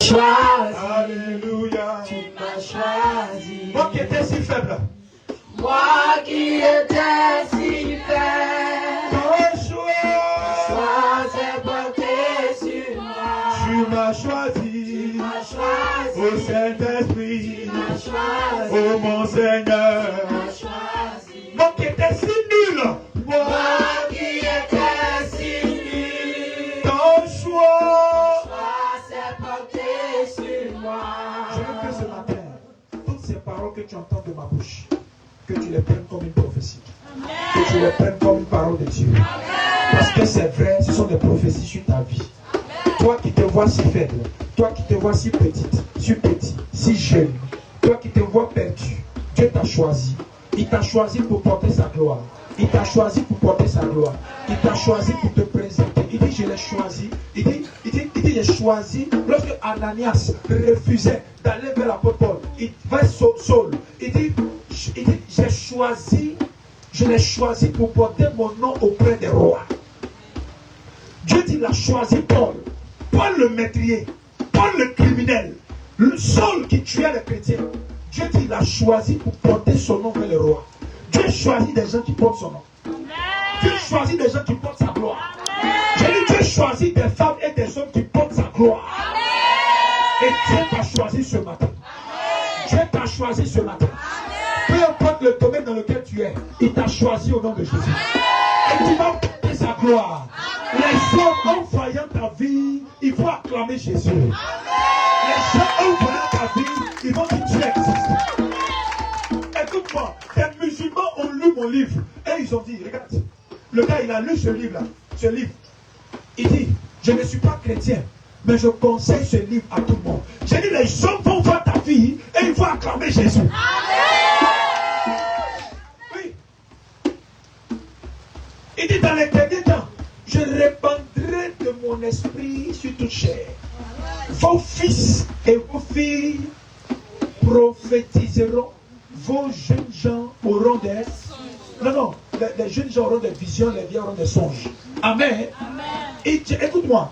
choisi. Alléluia. Tu m'as choisi. Moi qui étais si faible. Moi qui étais si faible. Ton choix s'est porté sur moi. Tu m'as choisi. Tu m'as choisi. Ô Saint-Esprit. Tu m'as choisi. Ô mon Seigneur. Tu m'as choisi. Moi qui étais si nul. Moi qui étais si nul. Ton choix s'est porté sur moi. Je veux que ce matin, toutes ces paroles que tu entends de ma bouche, que tu les prennes comme une prophétie. Amen. Que tu les prennes comme une parole de Dieu. Amen. Parce que c'est vrai, ce sont des prophéties sur ta vie. Amen. Toi qui te vois si faible, toi qui te vois si petite, si petit, si jeune, toi qui te vois perdu, Dieu t'a choisi. Il t'a choisi pour porter sa gloire. Il t'a choisi pour porter sa gloire. Il t'a choisi pour te présenter. Il dit, je l'ai choisi. Il dit, j'ai choisi. Lorsque Ananias refusait d'aller vers l'apôtre Paul, il va Saul. Il dit, j'ai choisi, je l'ai choisi pour porter mon nom auprès des rois. Dieu dit, il a choisi Paul. Paul le métrier, Paul le criminel, le Saul qui tuait les chrétiens. Dieu dit, il a choisi pour porter son nom vers les rois. Dieu choisit des gens qui portent son nom. Amen. Dieu choisit des gens qui portent sa gloire. J'ai dit, Dieu choisit des femmes et des hommes qui portent sa gloire. Amen. Et Dieu t'a choisi ce matin. Amen. Dieu t'a choisi ce matin. Amen. Peu importe le domaine dans lequel tu es, il t'a choisi au nom de Jésus. Amen. Et tu vas porter sa gloire. Amen. Les hommes en voyant ta vie, ils vont acclamer Jésus. Amen. Les gens en voyant ta vie, ils vont dire Dieu existe. Écoute-moi, les musulmans ont lu mon livre et ils ont dit, regarde, le gars il a lu ce livre-là, ce livre. Il dit, je ne suis pas chrétien, mais je conseille ce livre à tout le monde. J'ai dit, les gens vont voir ta vie et ils vont acclamer Jésus. Amen. Oui. Il dit, dans les derniers temps, je répandrai de mon esprit sur toute chair. Vos fils et vos filles prophétiseront. Vos jeunes gens auront des... Non, les jeunes gens auront des visions, les vieux auront des songes. Amen. Amen. Écoute-moi,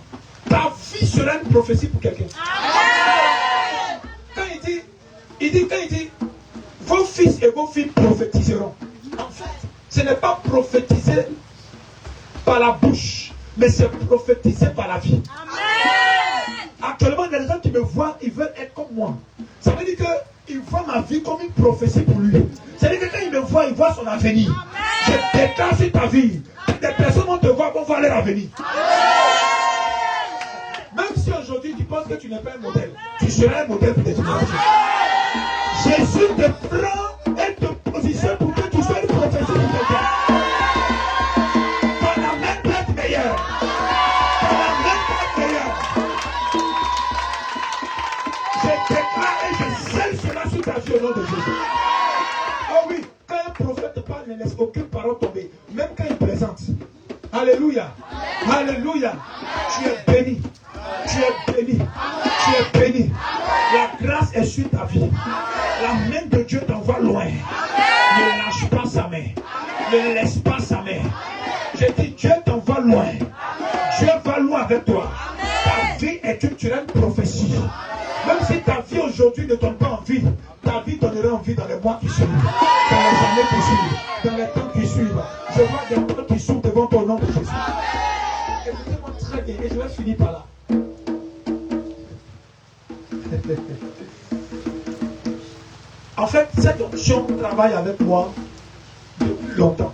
ta vie sera une prophétie pour quelqu'un. Amen. Quand il dit, vos fils et vos filles prophétiseront. En fait, ce n'est pas prophétiser par la bouche, mais c'est prophétiser par la vie. Amen. Actuellement, il y a des gens qui me voient, ils veulent être comme moi. Ça veut dire qu'il voit ma vie comme une prophétie pour lui. C'est-à-dire que quand il me voit, il voit son avenir. Amen. Je déclare sur ta vie. Des personnes vont te voir, vont voir leur avenir. Même si aujourd'hui tu penses que tu n'es pas un modèle, tu seras un modèle pour tes générations. Jésus te prend et te positionne pour que tu sois une prophétie pour quelqu'un. Ton amen peut être meilleur. Ton amen peut être meilleur. Je déclare et je scelle cela sur ta vie au nom de Jésus. Oh oui, quand un prophète parle, ne laisse aucune parole tomber. Même quand il présente. Alléluia. Amen. Alléluia. Amen. Tu es béni. Amen. Tu es béni. Amen. Tu es béni. Amen. La grâce est sur ta vie. Amen. La main de Dieu t'envoie loin. Amen. Ne lâche pas sa main. Amen. Ne laisse pas sa main. Je dis Dieu t'envoie loin. Amen. Dieu va loin avec toi. Amen. Ta vie est une prophétie. Amen. Même si ta vie aujourd'hui ne donne pas envie, ta vie donnera envie dans les mois qui suivent, dans les années qui suivent, dans les temps qui suivent. Je vois des portes qui s'ouvrent devant ton nom de Jésus. Écoutez-moi très bien et je vais finir par là. En fait, cette option travaille avec moi depuis longtemps.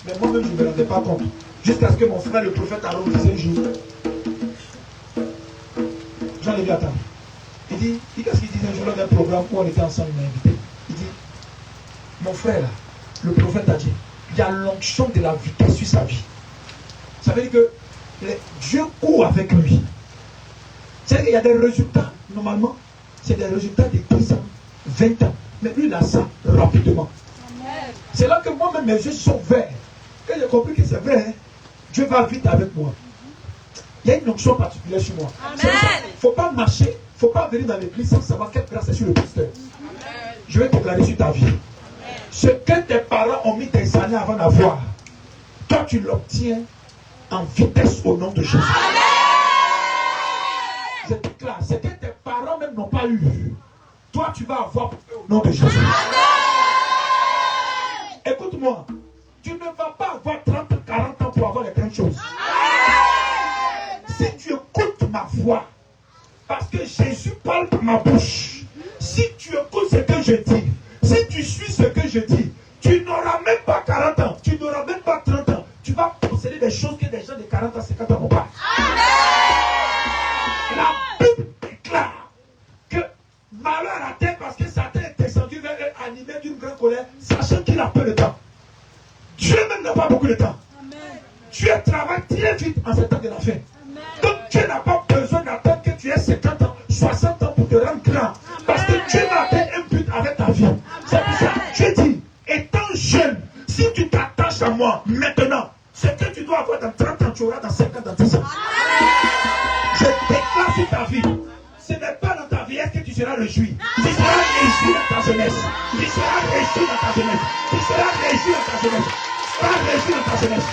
Mais moi-même, je ne me rendais pas compte. Jusqu'à ce que mon frère, le prophète Aaron, disait un jour, j'en ai vu attendre. Il dit qu'est-ce qu'il disait un jour lors d'un programme où on était ensemble, il m'a invité. Il dit, mon frère, là, le prophète a dit, il y a l'onction de la vitesse sur sa vie. Ça veut dire que Dieu court avec lui. C'est-à-dire qu'il y a des résultats, normalement, c'est des résultats de 10 ans, 20 ans. Mais lui, il a ça rapidement. C'est là que moi-même, mes yeux sont verts. Quand j'ai compris que c'est vrai, hein, Dieu va vite avec moi. Il y a une onction particulière sur moi. Il ne faut pas marcher, il ne faut pas venir dans l'église sans savoir quelle grâce est sur le pasteur. Je vais déclarer sur ta vie. Amen. Ce que tes parents ont mis des années avant d'avoir, toi tu l'obtiens en vitesse au nom de Jésus. Amen. Je déclare, ce que tes parents même n'ont pas eu, toi tu vas avoir au nom de Jésus. Écoute-moi, tu ne vas pas avoir 30, 40 ans pour avoir les grandes choses. Si tu écoutes ma voix, parce que Jésus parle par ma bouche, si tu écoutes ce que je dis, si tu suis ce que je dis, tu n'auras même pas 40 ans, tu n'auras même pas 30 ans, tu vas posséder des choses que des gens de 40 ans, 50 ans n'ont pas. La Bible déclare que malheur à terre parce que Satan est descendu vers eux animé d'une grande colère, sachant qu'il a peu de temps. Dieu même n'a pas beaucoup de temps. Dieu travaille très vite en ce temps de la fin. Donc Dieu n'a pas besoin d'attendre que tu aies 50 ans, 60 ans pour te rendre grand. Parce que Dieu va atteindre un but avec ta vie. C'est pour ça que Dieu dit, étant jeune, si tu t'attaches à moi maintenant, ce que tu dois avoir dans 30 ans, tu auras dans 5 ans, dans 10 ans. Je déclare sur ta vie. Ce n'est pas dans ta vieillesse que tu seras réjoui. Tu seras réjoui dans ta jeunesse. Tu seras réjoui dans ta jeunesse. Tu seras réjoui dans ta jeunesse. Tu seras réjoui dans ta jeunesse.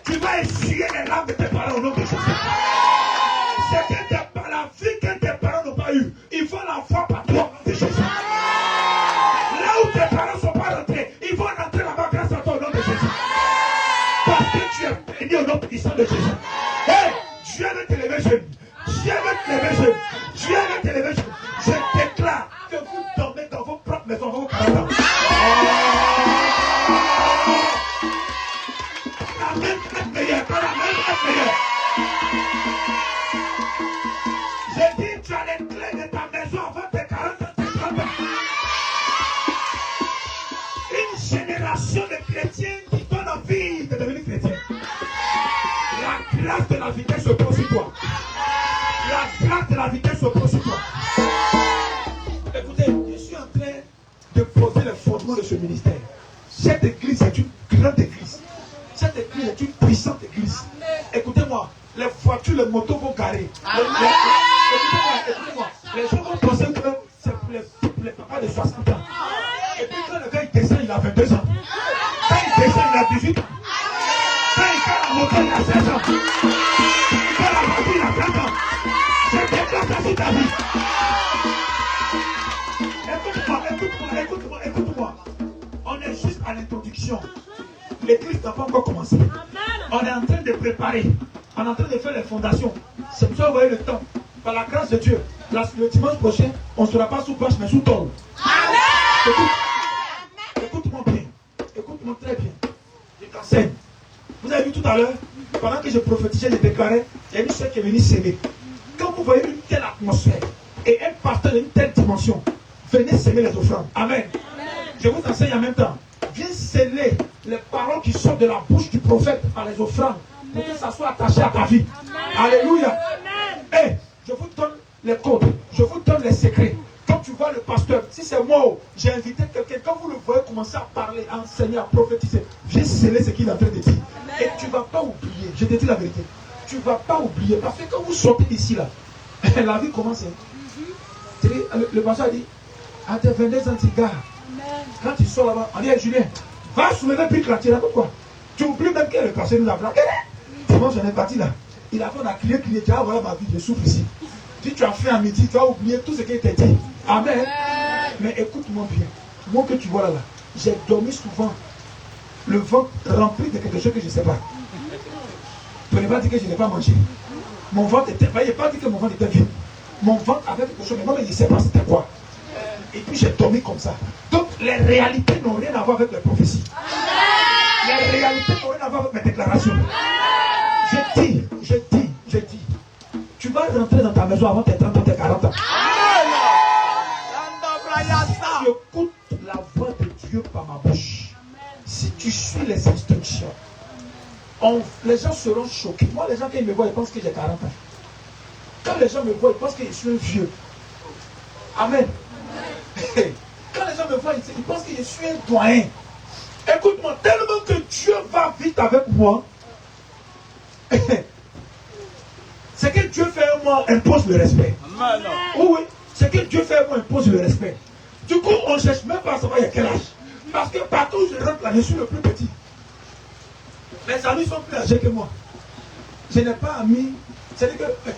Tu vas essuyer les larmes de tes parents au nom de Jésus. C'est que la vie que tes parents n'ont pas eue, ils vont la voir par toi au nom de Jésus. Là où tes parents ne sont pas rentrés, ils vont rentrer là-bas grâce à toi au nom de Jésus. Parce que tu es béni au nom puissant de Jésus. Hey, Dieu veut t'élever jeune. Dieu veut t'élever jeune. Dieu veut t'élever jeune. Je déclare que vous dormez dans vos propres maisons, vos parents. La même est meilleure. La même est meilleure. Je dis, tu as les clés de ta maison avant tes 40 ans, tes 30 ans. Une génération de chrétiens qui donne envie de devenir chrétien. La grâce de la vitesse se pose sur toi. La grâce de la vitesse se pose sur toi. Écoutez, je suis en train de poser le fondement de ce ministère. Cette église est une grande église. Cette église est une puissante église. Écoutez-moi, les voitures, les motos vont garer. Écoutez-moi, les gens vont penser que c'est pour les papas de 60 ans. Et puis quand le gars il descend, il a 22 ans. Quand il descend, il a 18 ans. Quand il fait la moto, il a 16 ans. Il fait la voiture, il a 30 ans. Je déclare ça sur ta vie. Écoute-moi. On est juste à l'introduction. L'église n'a pas encore commencé. On est en train de préparer. On est en train de faire les fondations. C'est pour ça que vous voyez le temps. Par la grâce de Dieu, le dimanche prochain, on ne sera pas sous bâche, mais sous tôle. Écoute-moi bien. Écoute-moi très bien. Je t'enseigne. Vous avez vu tout à l'heure, pendant que je prophétisais, je déclarais, il y a une soeur qui est venue s'aimer. Quand vous voyez une telle atmosphère et un pasteur d'une telle dimension, venez s'aimer les offrandes. Amen. Je vous enseigne en même temps. Viens sceller les paroles qui sortent de la bouche du prophète par les offrandes pour que ça soit attaché à ta vie. Amen. Alléluia. Et je vous donne les codes, je vous donne les secrets. Quand tu vois le pasteur, si c'est moi, j'ai invité quelqu'un, quand vous le voyez commencer à parler, à enseigner, à prophétiser, viens sceller ce qu'il est en train de dire. Et tu ne vas pas oublier, je te dis la vérité, tu ne vas pas oublier, parce que quand vous sortez d'ici là, la vie commence. Le pasteur a dit, à tes 22 ans, tu gars, quand tu sors là-bas, on dit, Julien, va soulever puis là, tu racontes quoi? Tu oublies même que le pasteur nous a braqué. Dimanche, on est parti là. Il a fait, on a crié, tu vois, voilà ma vie, je souffre ici. Si tu as fait un midi, tu vas oublier tout ce qui était dit. Amen. Mais écoute-moi bien. Moi que tu vois là, j'ai dormi souvent. Le ventre rempli de quelque chose que je ne sais pas. Tu ne peux pas dire que je n'ai pas mangé. Mon ventre était. Il n'y a pas dit que mon ventre était vide. Mon ventre avait quelque chose, mais moi je ne sais pas c'était quoi. Et puis j'ai dormi comme ça. Donc les réalités n'ont rien à voir avec les prophéties. Les réalités n'ont rien à voir avec mes déclarations. Je dis. Tu vas rentrer dans ta maison avant tes 30 ans, tes 40 ans. Si tu écoutes la voix de Dieu par ma bouche, si tu suis les instructions, les gens seront choqués. Moi, les gens qui me voient, ils pensent que j'ai 40 ans. Quand les gens me voient, ils pensent que je suis un vieux. Amen. Quand les gens me voient, ils pensent que je suis un doyen. Écoute-moi, tellement que Dieu va vite avec moi. Ce que Dieu fait à moi impose le respect. Oui. Ce que Dieu fait à moi impose le respect. Du coup, on ne cherche même pas à savoir il y a quel âge. Parce que partout où je rentre là, je suis le plus petit. Mes amis sont plus âgés que moi. Je n'ai pas amis. C'est-à-dire que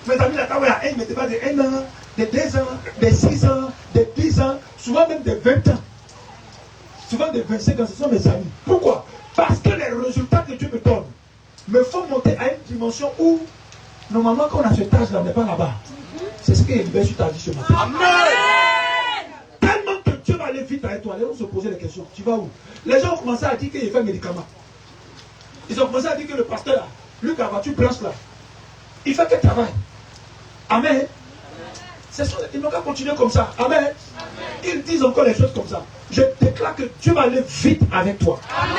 mes amis, ils me demandent de 1 an, de 2 ans, de 6 ans, de 10 ans, souvent même de 20 ans. Souvent de 25 ans, ce sont mes amis. Pourquoi? Parce que les résultats que Dieu me donne me font monter à une dimension où, normalement, quand on a cet âge-là, on n'est pas là-bas. C'est ce qui est libéré sur ta vie ce matin. Amen. Tellement que Dieu va aller vite avec toi. Les gens se poser des questions. Tu vas où? Les gens ont commencé à dire qu'il fait un médicament. Ils ont commencé à dire que le pasteur là, Luc a voiture blanche là, il fait quel travail? Amen. Ils n'ont qu'à continuer comme ça. Amen. Ils disent encore les choses comme ça. Je déclare que Dieu va aller vite avec toi. Amen.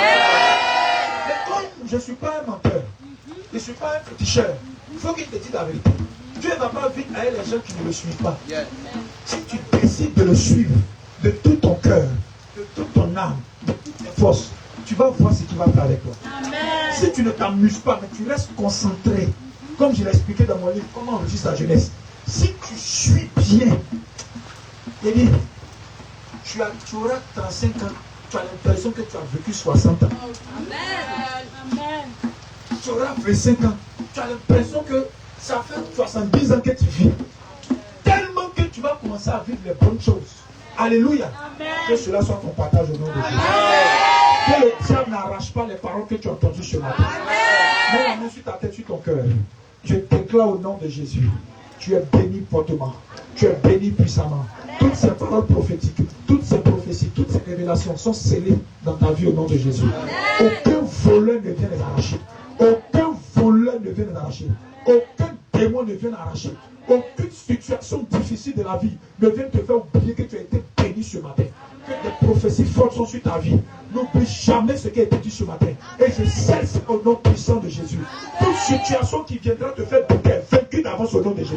Mais comme je ne suis pas un menteur, je ne suis pas un féticheur, il faut qu'il te dise la vérité. Dieu ne va pas vite avec les gens qui ne le suivent pas. Si tu décides de le suivre de tout ton cœur, de toute ton âme, de toutes tes forces, tu vas voir ce qu'il va faire avec toi. Amen. Si tu ne t'amuses pas, mais tu restes concentré, comme je l'ai expliqué dans mon livre, comment on réussit sa jeunesse. Si tu suis bien, eh bien, tu auras 35 ans, tu as l'impression que tu as vécu 60 ans. Amen. Tu auras 25 ans, tu as l'impression que ça fait 70 ans que tu vis. Tellement que tu vas commencer à vivre les bonnes choses. Alléluia. Amen. Que cela soit ton partage au nom de Jésus. Que le diable n'arrache pas les paroles que tu as entendues ce matin. Mets la main sur ta tête, sur ton cœur. Je déclare au nom de Jésus. Tu es béni fortement. Tu es béni puissamment. Toutes ces paroles prophétiques, toutes ces prophéties, toutes ces révélations sont scellées dans ta vie au nom de Jésus. Aucun voleur ne vient les arracher. Aucun voleur ne vient les arracher. Aucun démon ne vient les arracher. Aucune situation difficile de la vie ne vient te faire oublier que tu as été béni ce matin. Que des prophéties fortes sont sur ta vie. N'oublie jamais ce qui a été dit ce matin. Et je cesse au nom puissant de Jésus. Toute situation qui viendra te faire douter est vaincue d'avance au nom de Jésus.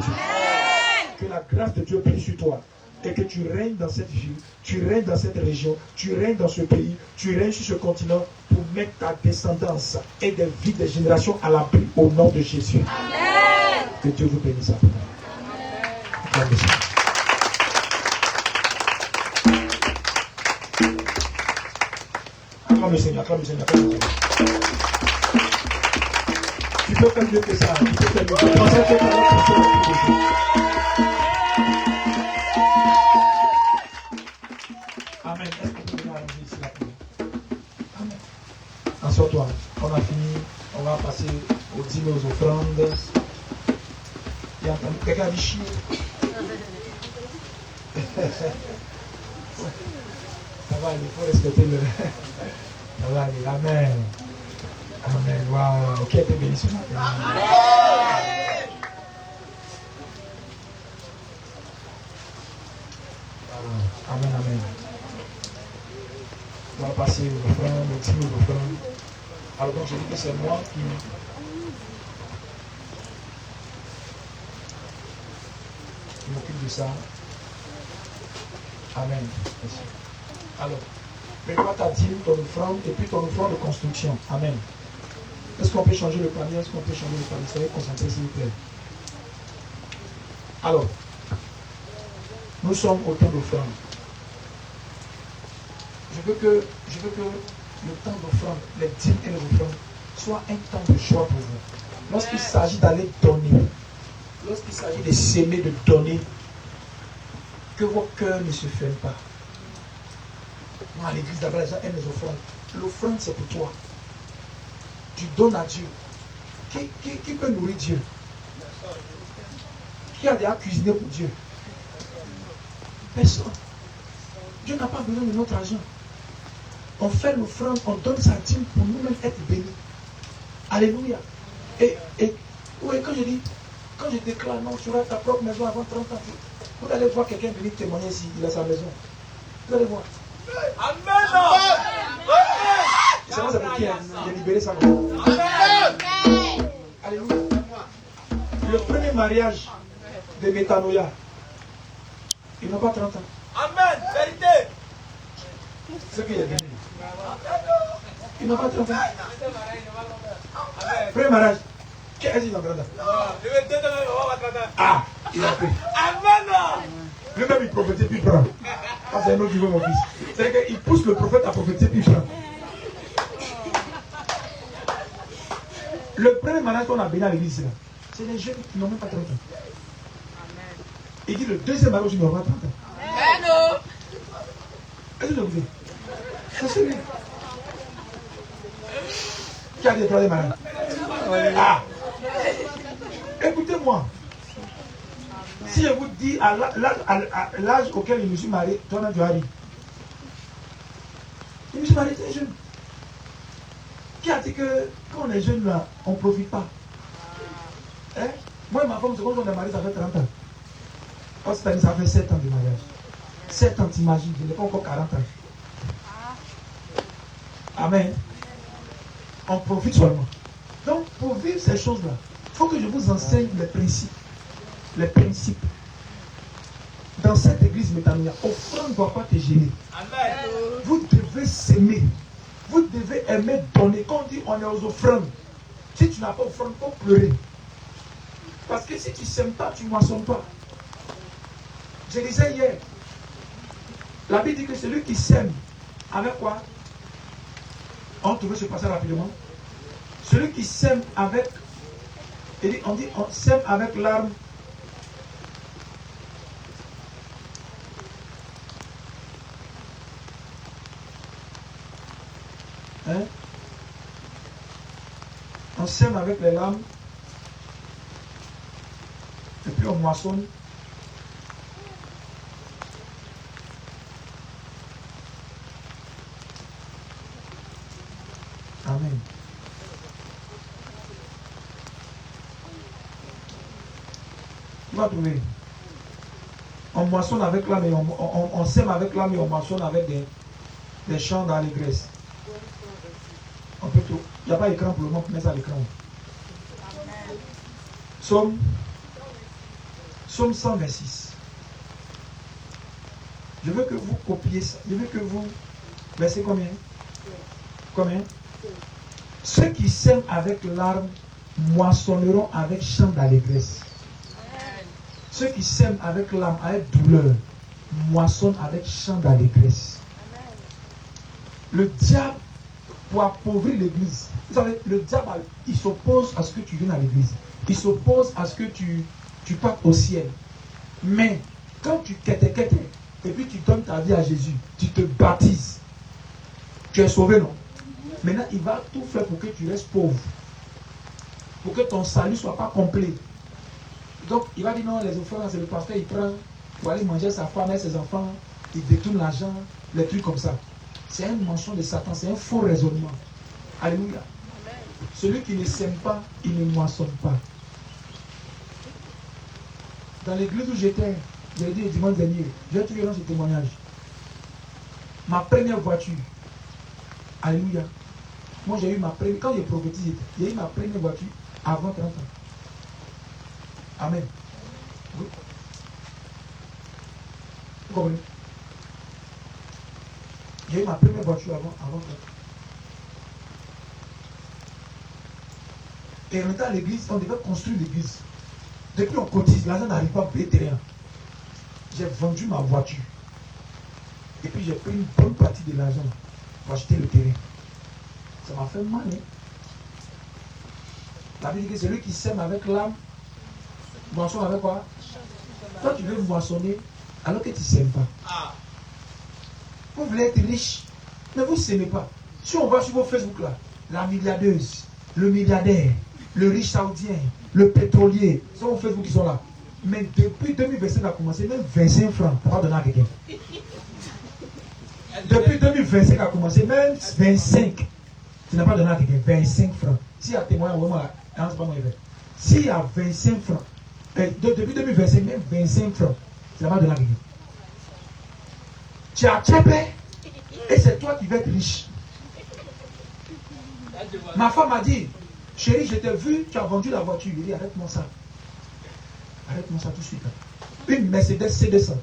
Que la grâce de Dieu brille sur toi. Et que tu règnes dans cette ville, tu règnes dans cette région, tu règnes dans ce pays, tu règnes sur ce continent pour mettre ta descendance et des vies des générations à l'abri au nom de Jésus. Amen. Que Dieu vous bénisse. Amen. Acclame le Seigneur, acclame le Seigneur, acclame le Seigneur. Tu peux faire mieux que ça, tu peux faire mieux que ça. Pensez que Amen. Est-ce que tu peux arriver ici la prière? Amen. Assure-toi. On a fini. On va passer aux dîmes, aux offrandes. Et attends, quelqu'un dit chier. Ça va aller, il faut respecter le. Ça va aller. Amen. Amen. Waouh. Qui a été béni ce matin? Amen, amen. On va passer aux offrandes, aux dîmes, aux offrandes. Alors donc je dis que c'est moi qui m'occupe de ça. Amen. Merci. Alors, prépare ta dîme, ton offrande et puis ton offrande de construction. Amen. Est-ce qu'on peut changer le panier? Est-ce qu'on peut changer le panier? Soyez concentrés s'il vous plaît. Alors, nous sommes au temps d'offrande. Je veux que le temps d'offrande, les dîmes et les offrandes, soit un temps de joie pour vous. Lorsqu'il s'agit d'aller donner, lorsqu'il s'agit de s'aimer, de donner, que vos cœurs ne se ferment pas. Moi, à l'église, d'abord, les gens aiment les offrandes. L'offrande, c'est pour toi. Tu donnes à Dieu. Qui peut nourrir Dieu? Qui a déjà cuisiné pour Dieu? Personne. Dieu n'a pas besoin de notre argent. On fait l'offrande, on donne sa dîme pour nous-mêmes être bénis. Alléluia. Et oui, quand je déclare, non, tu auras ta propre maison avant 30 ans, vous allez voir quelqu'un venir témoigner ici, il a sa maison. Vous allez voir. Amen. C'est pour qui il a libéré sa maison. Amen. Alléluia. Le premier mariage de Métanoïa, il n'a pas 30 ans. Amen. Vérité. Ce qui est venu. Il n'a pas 30 ans. Premier mariage. Qu'est-ce qu'il a grandi? Ah, il a pris. Amen. Lui-même il prophétise puis il prend. Ah, c'est un autre qui veut mon fils. C'est-à-dire qu'il pousse le prophète à prophétiser puis il prend. Le premier mariage qu'on a béni à l'église, C'est les jeunes qui n'ont même pas 30 ans. Il dit le deuxième mariage, il n'aura pas 30 ans. Est-ce que vous voulez? C'est celui qui a dit le troisième mariage. Ah! Écoutez-moi. Si je vous dis à l'âge auquel je me suis marié, toi-même tu as dit. Je me suis marié très jeune. Qui a dit que quand on est jeune là, on ne profite pas? Hein? Moi et ma femme, quand on est marié, ça fait 30 ans. Oh, cette année, ça fait 7 ans de mariage. 7 ans, t'imagines, je n'ai pas encore 40 ans. Amen. On profite seulement. Donc, pour vivre ces choses-là, il faut que je vous enseigne les principes. Les principes. Dans cette église métanoïa, offrande ne doit pas te gêner. Amen. Vous devez s'aimer. Vous devez aimer donner. Quand on dit on est aux offrandes, si tu n'as pas offrande, il faut pleurer. Parce que si tu ne s'aimes pas, tu ne moissonnes pas. Je disais hier, la Bible dit que celui qui sème, avec quoi? On trouvait ce passage rapidement. Celui qui sème avec, on dit on sème avec l'arme. Hein? On sème avec les lames et puis on moissonne. Amen. Tu vas trouver. On moissonne avec l'âme et on sème avec l'âme et on moissonne avec des chants d'allégresse. On peut tout. Il n'y a pas d'écran pour le moment, mais ça à l'écran. Psaume 126. Je veux que vous copiez ça. Je veux que vous. Verset combien? Combien? Ceux qui sèment avec larmes moissonneront avec chant d'allégresse. Ceux qui sèment avec larmes, avec douleur, moissonnent avec chant d'allégresse. Le diable, pour appauvrir l'église, vous savez, le diable, il s'oppose à ce que tu viennes à l'église. Il s'oppose à ce que tu partes au ciel. Mais quand tu quêtes et puis tu donnes ta vie à Jésus, tu te baptises, tu es sauvé, non? Maintenant, il va tout faire pour que tu restes pauvre. Pour que ton salut ne soit pas complet. Donc, il va dire non, les offrandes, c'est le pasteur, il prend pour aller manger sa femme et ses enfants, il détourne l'argent, les trucs comme ça. C'est un mensonge de Satan, c'est un faux raisonnement. Alléluia. Celui qui ne sème pas, il ne moissonne pas. Dans l'église où j'étais, j'ai dit le dimanche dernier, j'ai trouvé dans ce témoignage. Ma première voiture, alléluia. Moi j'ai eu ma première, quand j'ai prophétisé, j'ai eu ma première voiture avant 30 ans. Amen. Oui. Vous comprenez? J'ai eu ma première voiture avant 30 ans. Et en étant à l'église, on devait construire l'église. Depuis on cotise, l'argent n'arrive pas à payer terrain. J'ai vendu ma voiture. Et puis j'ai pris une bonne partie de l'argent pour acheter le terrain. Ça m'a fait mal. Hein? La Bible dit que celui qui sème avec l'âme, moissonne avec quoi? Toi tu veux moissonner alors que tu ne sèmes pas. Vous voulez être riche, mais vous ne s'aimez pas. Si on voit sur vos Facebook là, la milliardeuse, le milliardaire, le riche saoudien, le pétrolier, c'est vos Facebook qui sont là. Mais depuis 2025 a commencé, même 25 francs, tu n'as pas donné à quelqu'un. Depuis 2025 a commencé, même 25, tu n'as pas donné à quelqu'un. 25 francs. S'il y a témoin, vraiment là, c'est pas moi. S'il y a 25 francs, depuis 2025, même 25 francs, tu n'as pas donné à quelqu'un. Tu as tchépé et c'est toi qui vas être riche. Ma femme m'a dit, chérie, je t'ai vu, tu as vendu la voiture. Il dit, arrête-moi ça. Arrête-moi ça tout de suite. Une Mercedes C200.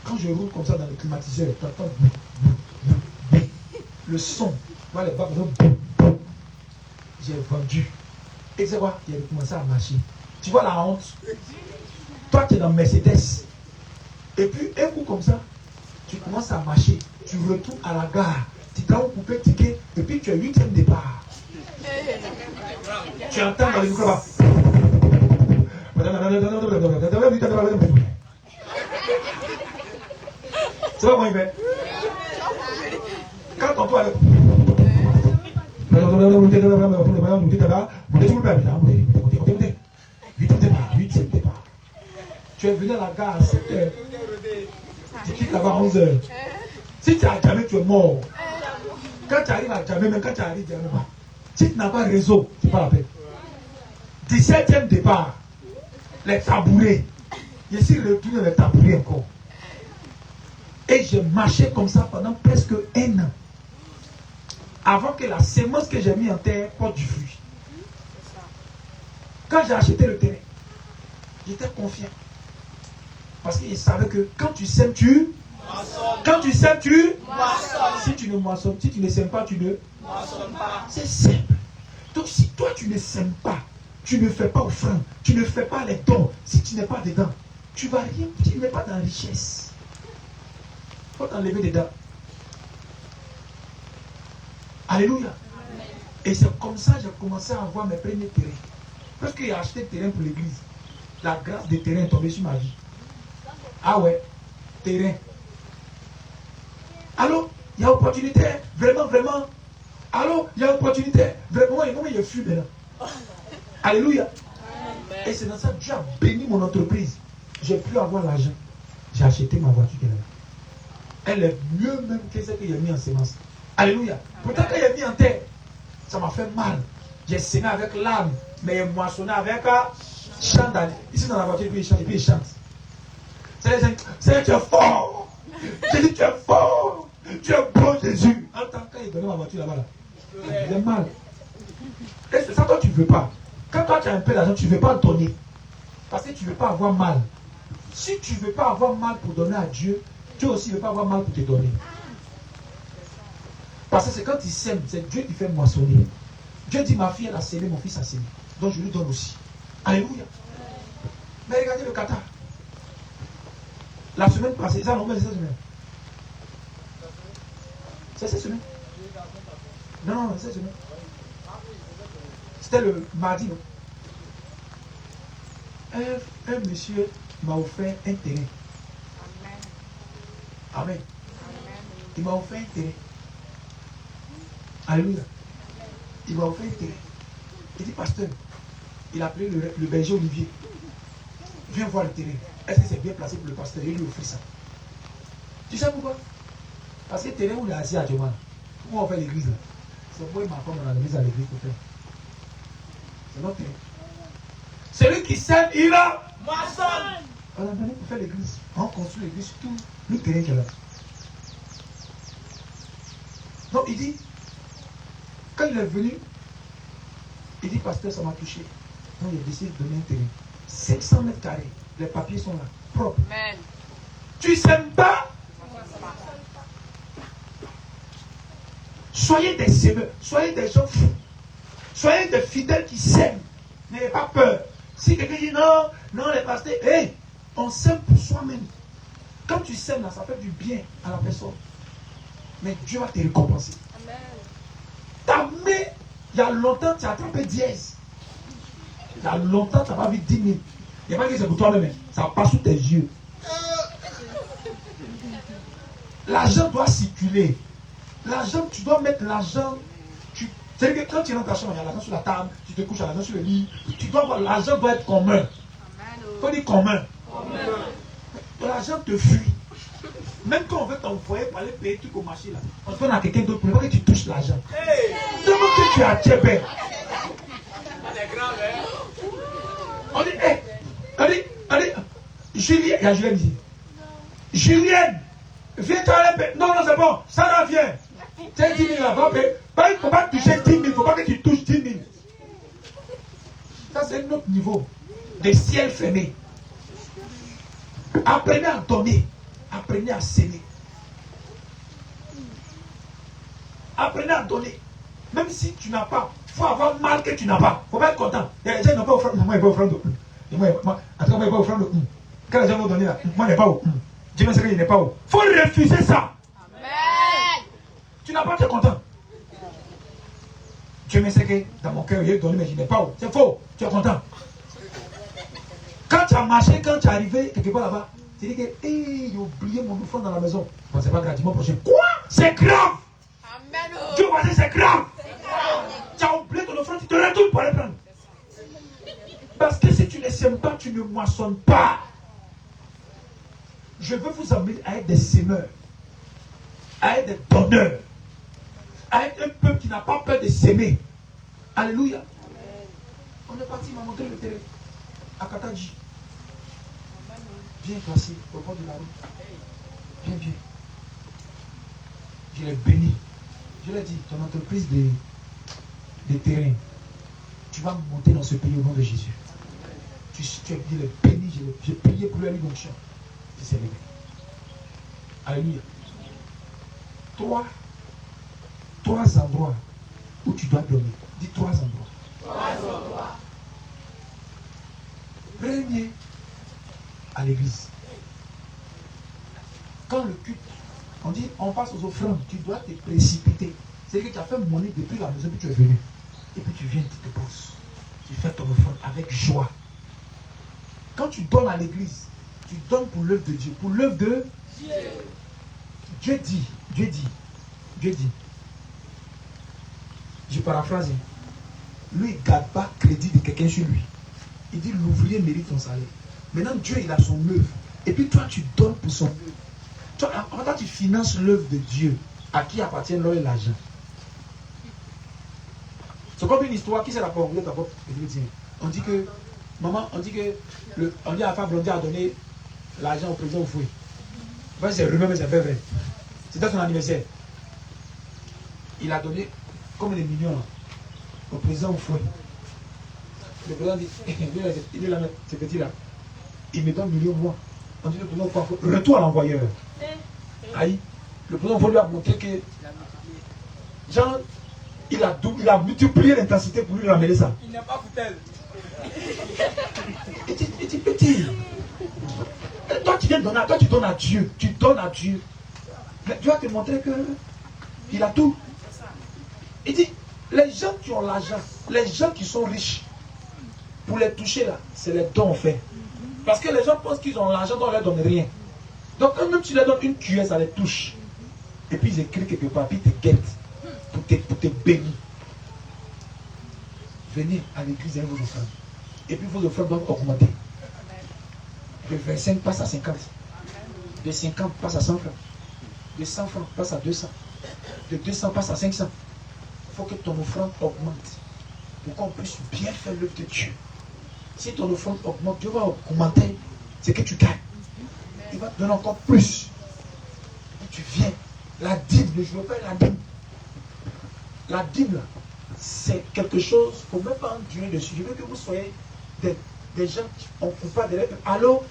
Quand je roule comme ça dans le climatiseur, tu entends le son. Voilà les barres. J'ai vendu. Et tu sais quoi? Il a commencé à marcher. Tu vois la honte? Toi, tu es dans Mercedes. Et puis, un coup comme ça, tu commences à marcher. Tu retournes à la gare. Tu t'as coupé le ticket. Et puis, tu es 8e départ. Tu entends dans le micro là. C'est pas comment il fait. Quand on doit aller. Tu es venu à la gare à 7h. Tu quittes là-bas à 11h. Si tu es à Djamé, tu es mort. Quand tu arrives à Djamé, même quand tu arrives à Djamé, si tu n'as pas réseau, c'est pas la peine. 17e départ, les tabourets. Je suis retourné les tabourets encore. Et j'ai marché comme ça pendant presque 1 an. Avant que la sémence que j'ai mis en terre porte du fruit. Quand j'ai acheté le terrain, j'étais confiant. Parce que je savais que quand tu sèmes, tu moissonnes. Quand tu sèmes, tu moissonnes. Si tu ne moissonnes, si tu ne sèmes pas, tu ne moissonnes pas. C'est simple. Donc si toi tu ne sèmes pas, tu ne fais pas offrande, tu ne fais pas les dons, si tu n'es pas dedans, tu vas rien, tu n'es pas dans la richesse. Il faut t'enlever dedans. Alléluia. Amen. Et c'est comme ça que j'ai commencé à avoir mes premiers terrains. Parce que j'ai acheté le terrain pour l'église. La grâce des terrains est tombée sur ma vie. Ah ouais, terrain. Allô, il y a opportunité, vraiment, vraiment. Allô, il y a opportunité, vraiment, il y a flux maintenant. Alléluia. Amen. Et c'est dans ça que Dieu a béni mon entreprise. J'ai pu avoir l'argent. J'ai acheté ma voiture. Elle est mieux même que celle que j'ai mis en sémence. Alléluia. Pourtant, quand j'ai mis en terre, ça m'a fait mal. J'ai sémé avec l'âme, mais j'ai moissonné avec chant d'aller. Ici dans la voiture, puis il chante. C'est tu es fort. J'ai dit tu es fort. Tu es bon Jésus. En tant qu'il donnait ma voiture là-bas, j'ai mal. Et c'est ça, toi tu ne veux pas. Quand toi tu as un peu d'argent, tu ne veux pas donner. Parce que tu ne veux pas avoir mal. Si tu ne veux pas avoir mal pour donner à Dieu, Dieu aussi ne veut pas avoir mal pour te donner. Parce que c'est quand il sème, c'est Dieu qui fait moissonner. Dieu dit, ma fille, elle a sémé, mon fils a sémé. Donc je lui donne aussi. Alléluia. Mais regardez le Qatar. La semaine passée, ça non, mais c'est cette semaine. C'est cette semaine. Non, c'est cette semaine. C'était le mardi, non? Un monsieur m'a offert un terrain. Amen. Il m'a offert un terrain. Alléluia. Il m'a offert un terrain. Il dit, pasteur, il a appelé le berger Olivier. Viens voir le terrain. Est-ce que c'est bien placé pour le pasteur? Il lui offre ça. Tu sais pourquoi? Parce que le terrain où il est assis à Djoma, où on fait l'église là, c'est moi et ma femme on a l'église à l'église pour faire. C'est notre terrain. Celui qui sème, il a moissonne. On a donné pour faire l'église. On construit l'église sur tout le terrain qu'il y a là. Donc il dit, quand il est venu, il dit, pasteur, ça m'a touché. Donc il a décidé de donner un terrain. 500 mètres carrés. Les papiers sont là, propres. Amen. Tu sèmes pas? Soyez des semeurs, soyez des gens fous. Soyez des fidèles qui sèment. N'ayez pas peur. Si quelqu'un dit non, non, les pasteurs, hey, on sème pour soi-même. Quand tu sèmes là, ça fait du bien à la personne. Mais Dieu va te récompenser. Amen. Ta main, il y a longtemps, tu as attrapé 10. Il y a longtemps, tu n'as pas vu 10 000. Il n'y a pas que c'est pour toi-même, ça passe sous tes yeux. L'argent doit circuler. L'argent, tu dois mettre l'argent. C'est-à-dire que quand tu es dans ta chambre, il y a l'argent sur la table, tu te couches à l'argent sur le lit. Tu dois voir, l'argent doit être commun. Il faut dire commun. L'argent te fuit. Même quand on veut t'envoyer pour aller payer tout au marché là, on te donne à quelqu'un d'autre pour pas que tu touches l'argent. Demande que tu as Tchébé. On dit, hé, allez, Julienne, il y a Julienne ici. Julienne, viens t'aller payer. Non, c'est bon, ça là, viens. C'est 10 000 là, va payer. Il ne faut pas toucher 10 000, il ne faut pas que tu touches 10 000. Ça, c'est un autre niveau. Des ciels fermés. Apprenez à donner. Apprenez à s'aimer. Apprenez à donner. Même si tu n'as pas, il faut avoir mal que tu n'as pas. Il ne faut pas être content. Il y a des gens qui n'ont pas offrande. Moi, il n'y a pas offrande. Moi, il n'y a pas offrande. Quand les gens vont donner là, moi, il n'y a pas où. Dieu me sait qu'il n'est pas où. Il faut refuser ça. Amen. Tu n'as pas été content. Dieu me sait que dans mon cœur, il est donné, mais je n'ai pas où. C'est faux. Tu es content. Quand tu as marché, quand tu es arrivé quelque part là-bas, tu dis que hey, j'ai oublié mon offrande dans la maison. Bon, c'est pas grave, dimanche prochain. Quoi? C'est grave! Amen. Dieu va dire c'est grave! Tu as oublié ton offrande, tu te retournes pour aller prendre. Parce que si tu ne sèmes pas, tu ne moissonnes pas. Je veux vous amener à être des semeurs, à être des donneurs, à être un peuple qui n'a pas peur de s'aimer. Alléluia. On est parti m'a montré le terrain à Kataji. Bien placé au bord de la route. Bien, bien. Je l'ai béni. Je l'ai dit, ton entreprise de terrain, tu vas monter dans ce pays au nom de Jésus. Tu l'ai béni, j'ai prié pour lui à l'onction. Il s'est levé. Alléluia. Trois endroits où tu dois donner. Dis 3 endroits. Premier, à l'église. Quand le culte, on dit, on passe aux offrandes, tu dois te précipiter. C'est-à-dire que tu as fait monnaie depuis la maison, puis tu es venu. Et puis tu viens, tu te poses. Tu fais ton offrande avec joie. Quand tu donnes à l'église, tu donnes pour l'œuvre de Dieu. Pour l'œuvre de Dieu. Dieu dit. Je paraphrase. Lui, il ne garde pas crédit de quelqu'un sur lui. Il dit l'ouvrier mérite son salaire. Maintenant, Dieu, il a son œuvre. Et puis toi, tu donnes pour son œuvre. Toi, tu finances l'œuvre de Dieu. À qui appartient l'or et l'argent? C'est comme une histoire. Qui c'est la pauvre? On dit que, maman, on dit à la femme Blondie a donné l'argent au président au fouet. C'est rumeur, mais c'est pas vrai. C'était son anniversaire. Il a donné comme des millions là, au président au fouet. Le président dit, il est là, ce petit là. Il me donne millions moi. On dit le président au fouet, retour à l'envoyeur. Aïe. Le président au fouet lui a montré que genre, il a multiplié l'intensité pour lui ramener ça. Il n'a pas foutu. Petit. Toi, tu viens donner, toi, tu donnes à Dieu. Tu donnes à Dieu. Mais Dieu va te montrer qu'il a tout. Il dit, les gens qui ont l'argent, les gens qui sont riches, pour les toucher là, c'est les dons faits. Parce que les gens pensent qu'ils ont l'argent, donc on ne leur donne rien. Donc quand même tu leur donnes une cuillère, ça les touche. Et puis ils écrivent quelque part, puis ils te guettent pour te bénir. Venez à l'église avec vos offrandes. Et puis vos offrandes doivent augmenter. De 25 passe à 50. De 50 passe à 100 francs. De 100 francs passe à 200. De 200 passe à 500. Il faut que ton offrande augmente. Pour qu'on puisse bien faire l'œuvre de Dieu. Si ton offrande augmente, Dieu va augmenter ce que tu gagnes. Il va te donner encore plus. Et tu viens. La dîme, je ne veux pas la dîme. La dîme, là, c'est quelque chose, il ne faut même pas endurer dessus. Je veux que vous soyez des gens qui ne font pas de rêves. Alors,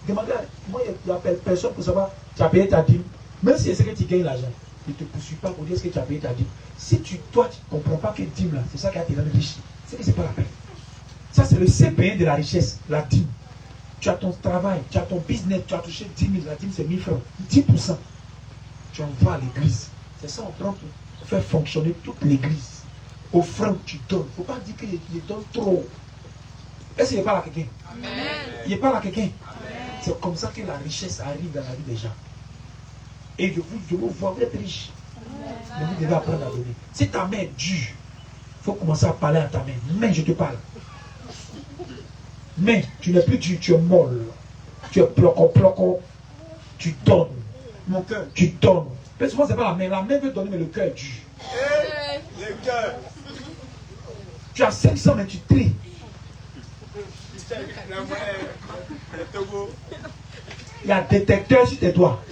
demandez à moi, il n'y a personne pour savoir, tu as payé ta dîme. Même si c'est que tu gagnes l'argent, il ne te poursuit pas pour dire ce que tu as payé ta dîme. Si toi, tu ne comprends pas que dîme, là, c'est ça qui a été rendu riche, c'est que ce n'est pas la peine. Ça, c'est le CPN de la richesse, la dîme. Tu as ton travail, tu as ton business, tu as touché 10 000, la dîme c'est 1000 francs. 10%. Tu envoies à l'église. C'est ça, on prend pour faire fonctionner toute l'église. Offrande, tu donnes. Il ne faut pas dire qu'il donne trop. Est-ce qu'il n'est pas là quelqu'un? Il n'est pas là quelqu'un. C'est comme ça que la richesse arrive dans la vie des gens. Et je vous vois, vous êtes riche. Mais vous devez apprendre à donner. Si ta main est dure, il faut commencer à parler à ta main. Main, je te parle. Mais tu n'es plus dur, tu es molle. Tu es ploco. Tu donnes. Mon cœur, tu donnes. Mais souvent, ce n'est pas la main. La main veut donner, mais le cœur est dur. Le cœur. Tu as 500, mais tu tries. Il y a un détecteur sur tes doigts.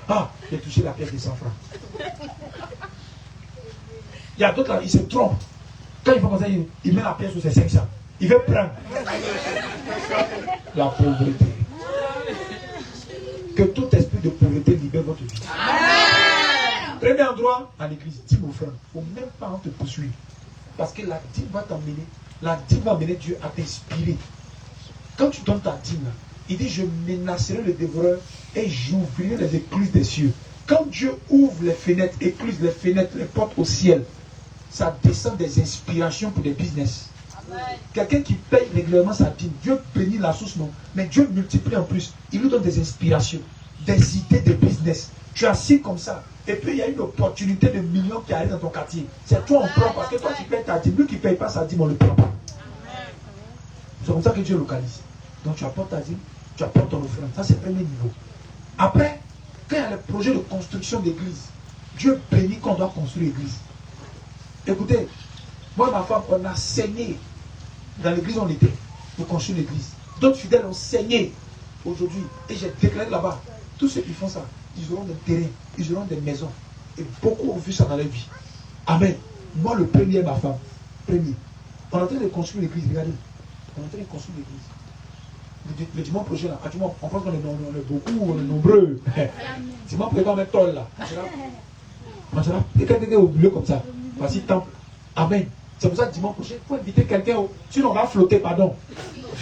Ah, j'ai touché la pièce de 100 francs. Il y a d'autres là, ils se trompent. Quand il faut comme ça, il met la pièce sur ses 500. Il veut prendre. La pauvreté. Que tout esprit de pauvreté libère votre vie. Premier endroit, à l'église, dis mon frère, il ne faut même pas te poursuivre. Parce que la dîme va t'emmener, la dîme va amener Dieu à t'inspirer. Quand tu donnes ta dîme, il dit, je menacerai le dévoreur et j'ouvrirai les écluses des cieux. Quand Dieu ouvre les fenêtres, écluse les fenêtres, les portes au ciel, ça descend des inspirations pour des business. Quelqu'un qui paye régulièrement sa dîme, Dieu bénit la source, non. Mais Dieu multiplie en plus. Il nous donne des inspirations, des idées de business. Tu es assis comme ça. Et puis il y a une opportunité de millions qui arrive dans ton quartier. C'est toi on prend parce que toi tu payes ta dîme. Lui qui ne paye pas sa dîme, on ne le prend pas. C'est comme ça que Dieu localise. Donc tu apportes ta dîme, tu apportes ton offrande. Ça c'est le premier niveau. Après, quand il y a le projet de construction d'église, Dieu bénit qu'on doit construire l'église. Écoutez, moi et ma femme, on a saigné dans l'église où on était pour construire l'église. D'autres fidèles ont saigné aujourd'hui. Et j'ai déclaré là-bas, tous ceux qui font ça, ils auront des terrains, ils auront des maisons. Et beaucoup ont vu ça dans leur vie. Amen. Moi, le premier, ma femme, premier. On est en train de construire l'église, regardez. On est en train de construire l'église. Le dimanche prochain, là, on pense qu'on est beaucoup, on est nombreux. Dimanche prochain, on met tol là. On sera quelqu'un au milieu comme ça. Voici temple. Amen. C'est pour ça que dimanche prochain, il faut inviter quelqu'un. Sinon, on va flotter, pardon.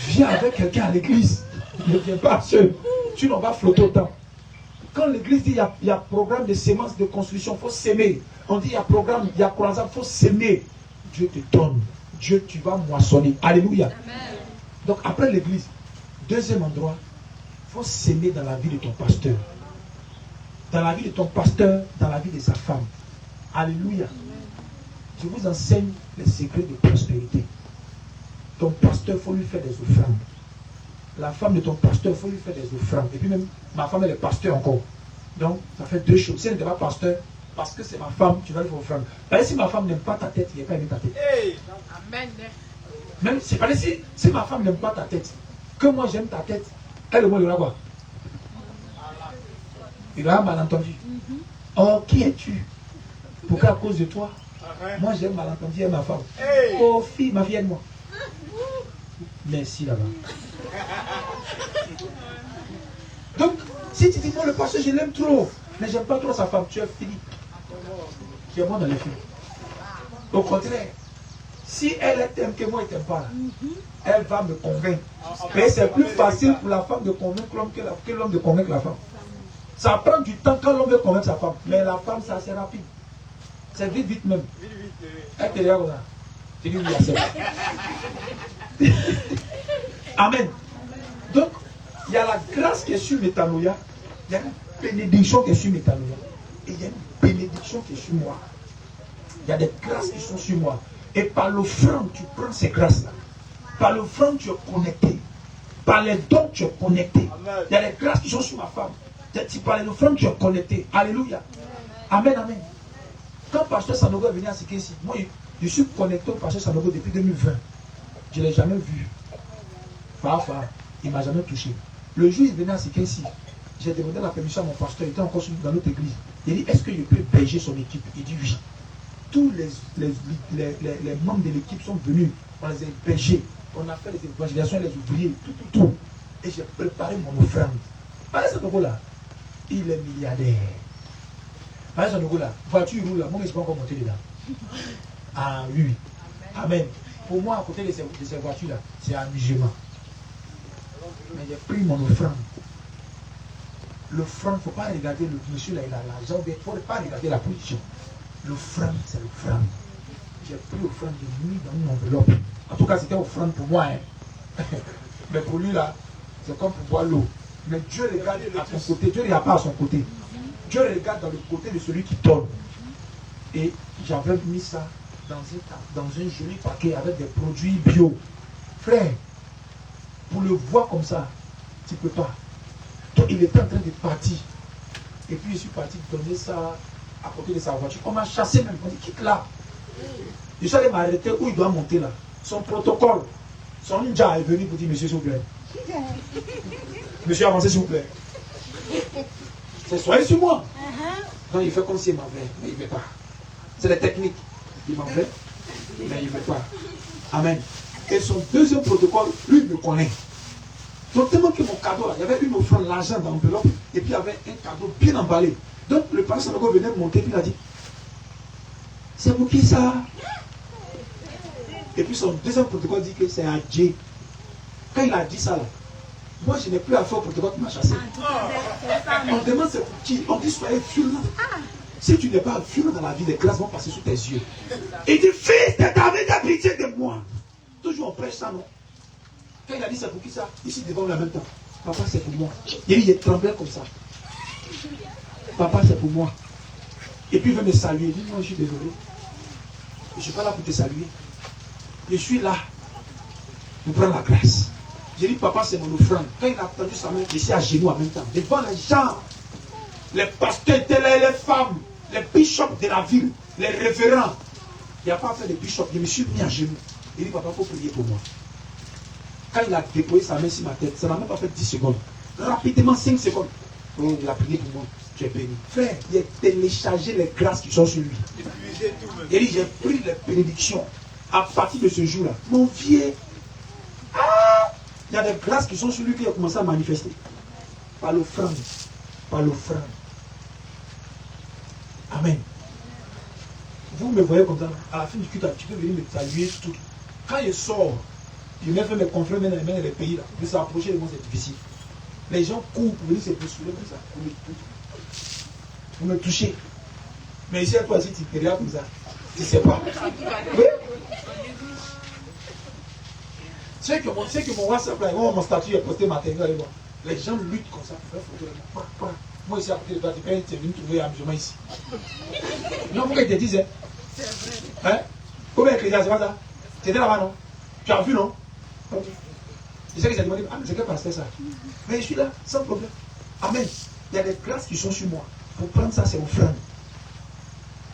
Viens avec quelqu'un à l'église. Ne viens pas seul. Sinon, on va flotter autant. Quand l'église dit il y a programme de semences de construction, il faut s'aimer. On dit il y a programme, il y a croissance, il faut s'aimer. Dieu te donne. Dieu, tu vas moissonner. Alléluia. Amen. Donc, après l'église, deuxième endroit, il faut s'aimer dans la vie de ton pasteur. Dans la vie de ton pasteur, dans la vie de sa femme. Alléluia. Je vous enseigne les secrets de prospérité. Ton pasteur, il faut lui faire des offrandes. La femme de ton pasteur, il faut lui faire des offrandes. Et puis même, ma femme, elle est pasteur encore. Donc, ça fait deux choses. Si elle n'est pas pasteur, parce que c'est ma femme, tu vas lui faire offrande. Mais si ma femme n'aime pas ta tête, il n'est pas aimé ta tête. Hey. Amen. Même si ma femme n'aime pas ta tête, que moi j'aime ta tête, elle et moi, il y aura quoi? Il aura malentendu. Oh, qui es-tu? Pourquoi à cause de toi? Moi j'aime malentendu et ma femme. Hey. Oh fille, ma fille aime-moi. Merci là-bas. Donc, si tu dis moi le pasteur je l'aime trop, mais j'aime pas trop sa femme, tu es fini. Tu es moi dans les films. Au contraire, si elle t'aime que moi elle t'aime pas, elle va me convaincre. Mais c'est plus facile pour la femme de convaincre l'homme que l'homme de convaincre la femme. Ça prend du temps quand l'homme veut convaincre sa femme. Mais la femme, c'est assez rapide. C'est vite, vite même. Elle te regarde comme ça. Tu dis oui, c'est. Amen. Donc, il y a la grâce qui est sur Métanoïa. Il y a une bénédiction qui est sur Métanoïa. Et il y a une bénédiction qui est sur moi. Il y a des grâces qui sont sur moi. Et par l'offrande, tu prends ces grâces-là. Par l'offrande, tu es connecté. Par les dons, tu es connecté. Il y a des grâces qui sont sur ma femme. Tu parles l'offrande, tu es connecté. Alléluia. Amen, amen. Quand Pasteur Sanogo est venu à Sikesi, moi, je suis connecté au Pasteur Sanogo depuis 2020. Je ne l'ai jamais vu. Il ne m'a jamais touché. Le jour où il venait à Sikesi, j'ai demandé la permission à mon pasteur, il était encore dans notre église. Il dit, est-ce que je peux berger son équipe? Il dit oui. Tous les membres de l'équipe sont venus. On les a bergés. On a fait les évangélisations, les ouvriers, tout. Et j'ai préparé mon offrande. Pasteur Sanogo là, il est milliardaire. Pasteur Sanogo là, voiture roule là, moi je ne suis pas encore monté dedans. Ah oui. Amen. Pour moi, à côté de ces voitures là, c'est un musulman. Mais j'ai pris mon offrande. L'offrande, il ne faut pas regarder le monsieur là, il a l'argent, il ne faut pas regarder la position. L'offrande, c'est l'offrande. J'ai pris l'offrande de nuit dans une enveloppe. En tout cas, c'était offrande pour moi. Hein. Mais pour lui là, c'est comme pour boire l'eau. Mais Dieu regarde à son côté, Dieu ne regarde pas à son côté. Dieu regarde dans le côté de celui qui donne. Et j'avais mis ça dans un joli paquet avec des produits bio. Frère, pour le voir comme ça, tu ne peux pas. Donc il était en train de partir. Et puis je suis parti donner ça à côté de sa voiture. On m'a chassé même. On dit quitte là. Je suis allé m'arrêter où il doit monter là. Son protocole. Son ninja est venu pour dire monsieur s'il vous plaît. Monsieur avancez s'il vous plaît. C'est soyez sur moi. Non, il fait comme s'il m'avait. Mais il ne veut pas. C'est la technique. Il m'en fait. Mais il ne veut pas. Amen. Et son deuxième protocole, lui, il me connaît. Donc, tellement que mon cadeau, là, il y avait une offrande, l'argent dans l'enveloppe, et puis il y avait un cadeau bien emballé. Donc, le pasteur Sanogo venait monter, puis il a dit, c'est pour qui ça? Et puis son deuxième protocole dit que c'est à Dieu. Quand il a dit ça, là, moi, je n'ai plus à faire au protocole qui m'a chassé. On demande c'est pour qui? On dit, soyez violent. Si tu n'es pas violent dans la vie, les grâces vont passer sous tes yeux. Il dit, fils de David, aie pitié de moi. Toujours on prêche ça, non? Quand il a dit c'est pour qui ça? Ici devant lui en même temps. Papa, c'est pour moi. Il tremblait comme ça. Papa, c'est pour moi. Et puis il veut me saluer. Il dit non, je suis désolé. Je ne suis pas là pour te saluer. Je suis là pour prendre la grâce. J'ai dit, papa, c'est mon offrande. Quand il a tendu sa main, je suis à genoux en même temps. Devant les gens, les pasteurs étaient là, les femmes, les bishops de la ville, les révérends. Il n'y a pas fait de bishop. Je me suis mis à genoux. Il dit, papa, il faut prier pour moi. Quand il a déployé sa main sur ma tête, ça n'a même pas fait 10 secondes. Rapidement, 5 secondes. Oh, il a prié pour moi. Tu es béni. Frère, il a téléchargé les grâces qui sont sur lui. Et il dit, j'ai pris les bénédictions. À partir de ce jour-là, mon vieux, il y a des grâces qui sont sur lui qui ont commencé à manifester. Par l'offrande. Par l'offrande. Amen. Vous me voyez comme ça. À la fin du culte, tu peux venir me saluer tout. Quand il sort, je me fais mes confrères dans les pays là. De s'approcher de moi, c'est difficile. Les gens courent pour venir se poursuivre comme ça. Vous me touchez. Mais ici, toi, si tu te regardes comme ça, tu ne sais pas. Oui? C'est que mon WhatsApp là, mon statut est posté matin, allez voir. Les gens luttent comme ça pour faire photo de moi. Moi ici à côté de toi, tu es venu trouver amusement ici. Non, pourquoi ils te disent, hein? Combien de c'est pas ça? Tu étais là-bas, non? Tu as vu, non? Je sais que j'ai demandé, c'est quel pasteur ça? Mais je suis là, sans problème. Amen. Il y a des grâces qui sont sur moi. Pour prendre ça, c'est offrande.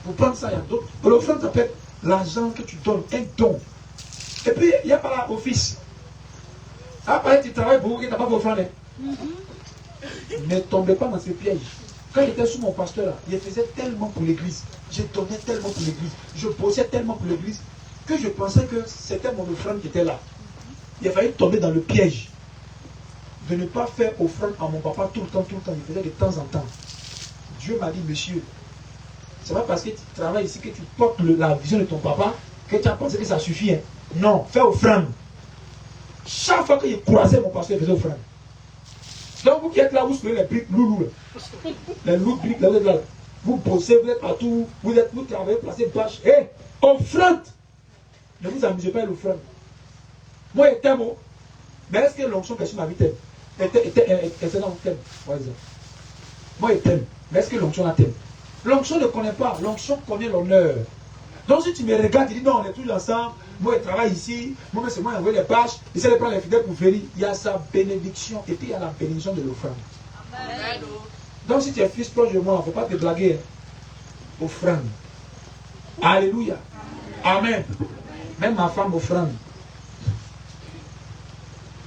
Pour prendre ça, il y a d'autres. L'offrande, ça peut être l'argent que tu donnes, un don. Et puis, il y a pas là, office. Après, tu travailles beaucoup, tu n'as pas d'offrande. Ne tombez pas dans ces pièges. Quand j'étais sous mon pasteur, là, il faisait tellement pour l'église. Je donnais tellement pour l'église. Je bossais tellement pour l'église que je pensais que c'était mon offrande qui était là. Il a failli tomber dans le piège de ne pas faire offrande à mon papa tout le temps, tout le temps. Il faisait de temps en temps. Dieu m'a dit, monsieur, c'est pas parce que tu travailles ici que tu portes la vision de ton papa que tu as pensé que ça suffit. Hein. Non, fais offrande. Chaque fois que je croisais mon pasteur, il faisait offrande. Donc vous qui êtes là, vous suivez les briques loulous. Les loulous briques, là, vous êtes là. Vous bossez, vous êtes partout, vous travaillez, placez bâche. Hé, offrande. Ne vous amusez pas à l'offrande. Moi, il t'aime. Mais est-ce que l'onction qui est sur ma vie t'aime? Est-ce non, t'aime? Moi, il t'aime. Mais est-ce que l'onction la t'aime? L'onction ne connaît pas. L'onction connaît l'honneur. Donc si tu me regardes, tu dis non, on est tous ensemble. Moi, je travaille ici. Moi, c'est moi qui envoie les bâches. J'essaie de prendre les fidèles pour faire. Il y a sa bénédiction. Et puis, il y a la bénédiction de l'offrande. Donc, si tu es fils proche de moi, il ne faut pas te blaguer. Hein. Offrande. Alléluia. Amen. Même ma femme offrande.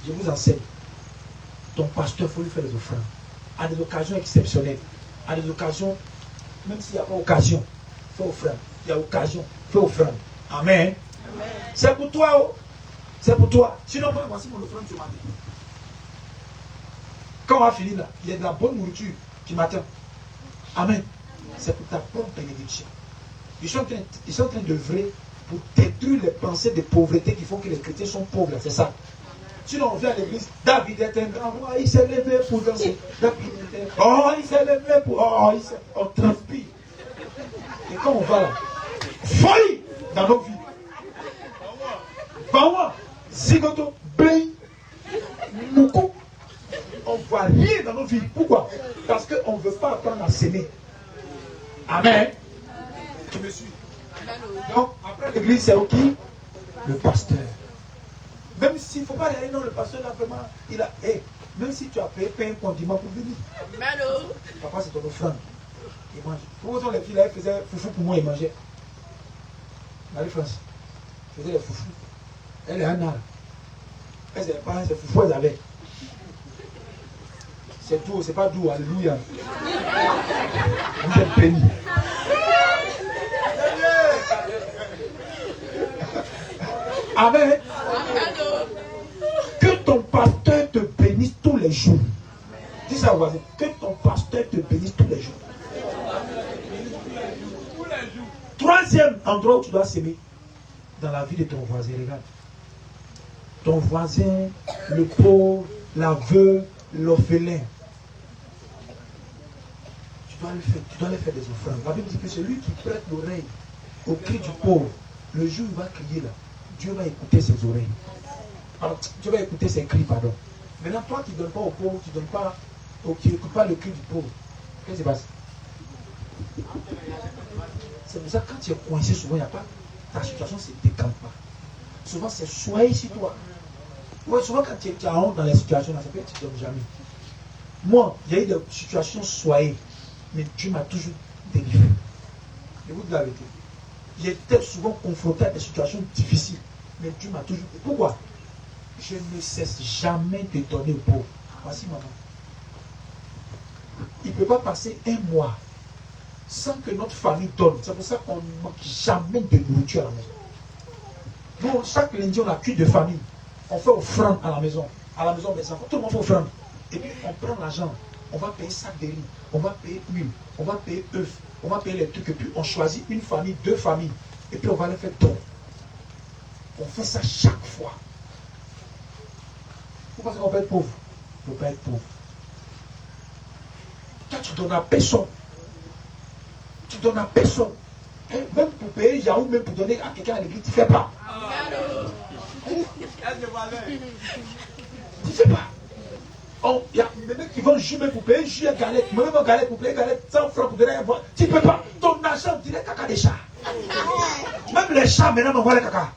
Je vous enseigne. Ton pasteur, il faut lui faire des offrandes. À des occasions exceptionnelles. À des occasions, même s'il n'y a pas occasion, fais offrande. Il y a occasion, fais offrande. Amen. Amen. C'est pour toi. Oh. C'est pour toi. Sinon, moi, voici mon offrande ce matin. Quand on va finir là, il y a de la bonne nourriture qui m'attend. Amen. C'est pour ta propre bénédiction. Ils sont en train d'œuvrer pour détruire les pensées de pauvreté qui font que les chrétiens sont pauvres. C'est ça. Sinon, on vient à l'église, David est un grand roi, il s'est levé pour danser. David est un... Oh, il s'est levé pour... Oh, on transpire. Et quand on va là, folie dans nos vies. Bawa, Zigoto, Blé, Moukou. On ne voit rien dans nos vies. Pourquoi? Parce qu'on ne veut pas apprendre à s'aimer. Amen. Tu me suis. Donc, après l'église, c'est qui? Le pasteur. Même s'il ne faut pas aller, non, le pasteur là vraiment, il a. Hey, même si tu as payé un condiment pour venir. Papa, c'est ton offrande. Il mange. Pour autant, les filles là, elles faisaient foufou pour moi, ils mangeaient. Marie-France faisait les foufous. Elle est Anna. Elle n'avait pas, c'est foufou, elles avaient. C'est doux, c'est pas doux, alléluia. Vous êtes bénis. Amen. Que ton pasteur te bénisse tous les jours. Dis ça, voisin. Que ton pasteur te bénisse tous les jours. Troisième endroit où tu dois s'aimer dans la vie de ton voisin. Regarde. Ton voisin, le pauvre, la veuve, l'orphelin. Tu dois lui faire des offrandes. La Bible dit que celui qui prête l'oreille au cri du pauvre, le jour où il va crier là, Dieu va écouter ses oreilles. Alors, Dieu va écouter ses cris, pardon. Maintenant, toi qui ne donnes pas aux pauvres, tu ne donnes pas, qui n'écoutes pas le cri du pauvre. Qu'est-ce qui se passe? C'est pour ça que quand tu es coincé, souvent, il n'y a pas. Ta situation ne se décante pas. Souvent, c'est soyez sur toi. Ouais, souvent, quand tu es honte dans les situations, là, ça peut être que tu ne donnes jamais. Moi, il y a eu des situations soyez, mais Dieu m'a toujours délivré. Je vous dis la vérité. J'étais souvent confronté à des situations difficiles, mais Dieu m'a toujours dit. Pourquoi? Je ne cesse jamais de donner aux pauvres. Voici maman. Il ne peut pas passer un mois sans que notre famille donne. C'est pour ça qu'on ne manque jamais de nourriture à la maison. Nous, chaque lundi, on a cuit de famille. On fait offrande à la maison. À la maison des enfants. Tout le monde fait offrande. Et puis, on prend l'argent. On va payer sac de riz. On va payer huile. On va payer œufs. On va payer les trucs. Et puis, on choisit une famille, deux familles. Et puis, on va les faire don. On fait ça chaque fois. Vous pensez qu'on peut être pauvre? Il ne faut pas être pauvre. Toi, tu donnes à personne. Tu donnes à personne. Et même pour payer Yahoo, même pour donner à quelqu'un à l'église, tu ne fais pas. Tu ne fais pas. Il y a des mecs qui vont jumer pour payer, juger galette. Moi-même, galette pour payer, galette 100 francs pour donner un bois. Tu ne peux pas. Ton argent, tu dirais caca des chats. Même les chats, maintenant, m'envoient les caca.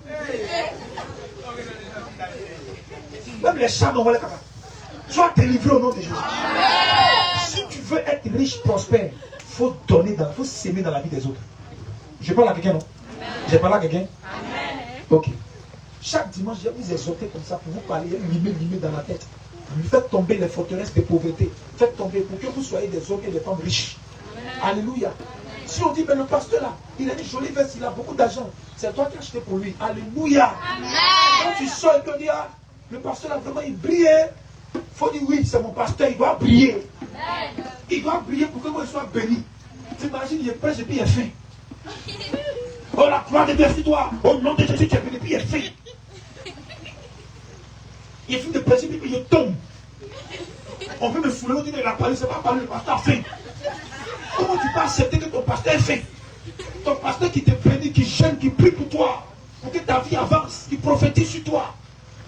Même les chats m'envoient les caca. Sois délivré au nom de Jésus. Si tu veux être riche, prospère, il faut donner, il faut s'aimer dans la vie des autres. Je parle à quelqu'un, non? Je parle à quelqu'un? Ok. Chaque dimanche, je vais vous exhorter comme ça pour vous parler, limer dans la tête. Vous faites tomber les forteresses de pauvreté. Faites tomber pour que vous soyez des hommes et des femmes riches. Alléluia. Si on dit, mais le pasteur là, il a une jolie veste, il a beaucoup d'argent. C'est toi qui as acheté pour lui. Alléluia. Quand tu sors et tu dis, ah, le pasteur là, vraiment, il brille. Il faut dire, oui, c'est mon pasteur, il doit briller. Il doit briller pour que moi je sois béni. Tu imagines, il est prêt et puis il est fait. Oh, la gloire de Dieu sur toi. Au nom de Jésus, tu es béni, puis il est fait. Il fait de principe et puis je tombe. On peut me fouler, on dit, il a parlé, c'est pas parlé, le pasteur a fait. Comment tu peux accepter que ton pasteur est fait? Ton pasteur qui te bénit, qui gêne, qui prie pour toi, pour que ta vie avance, qui prophétise sur toi.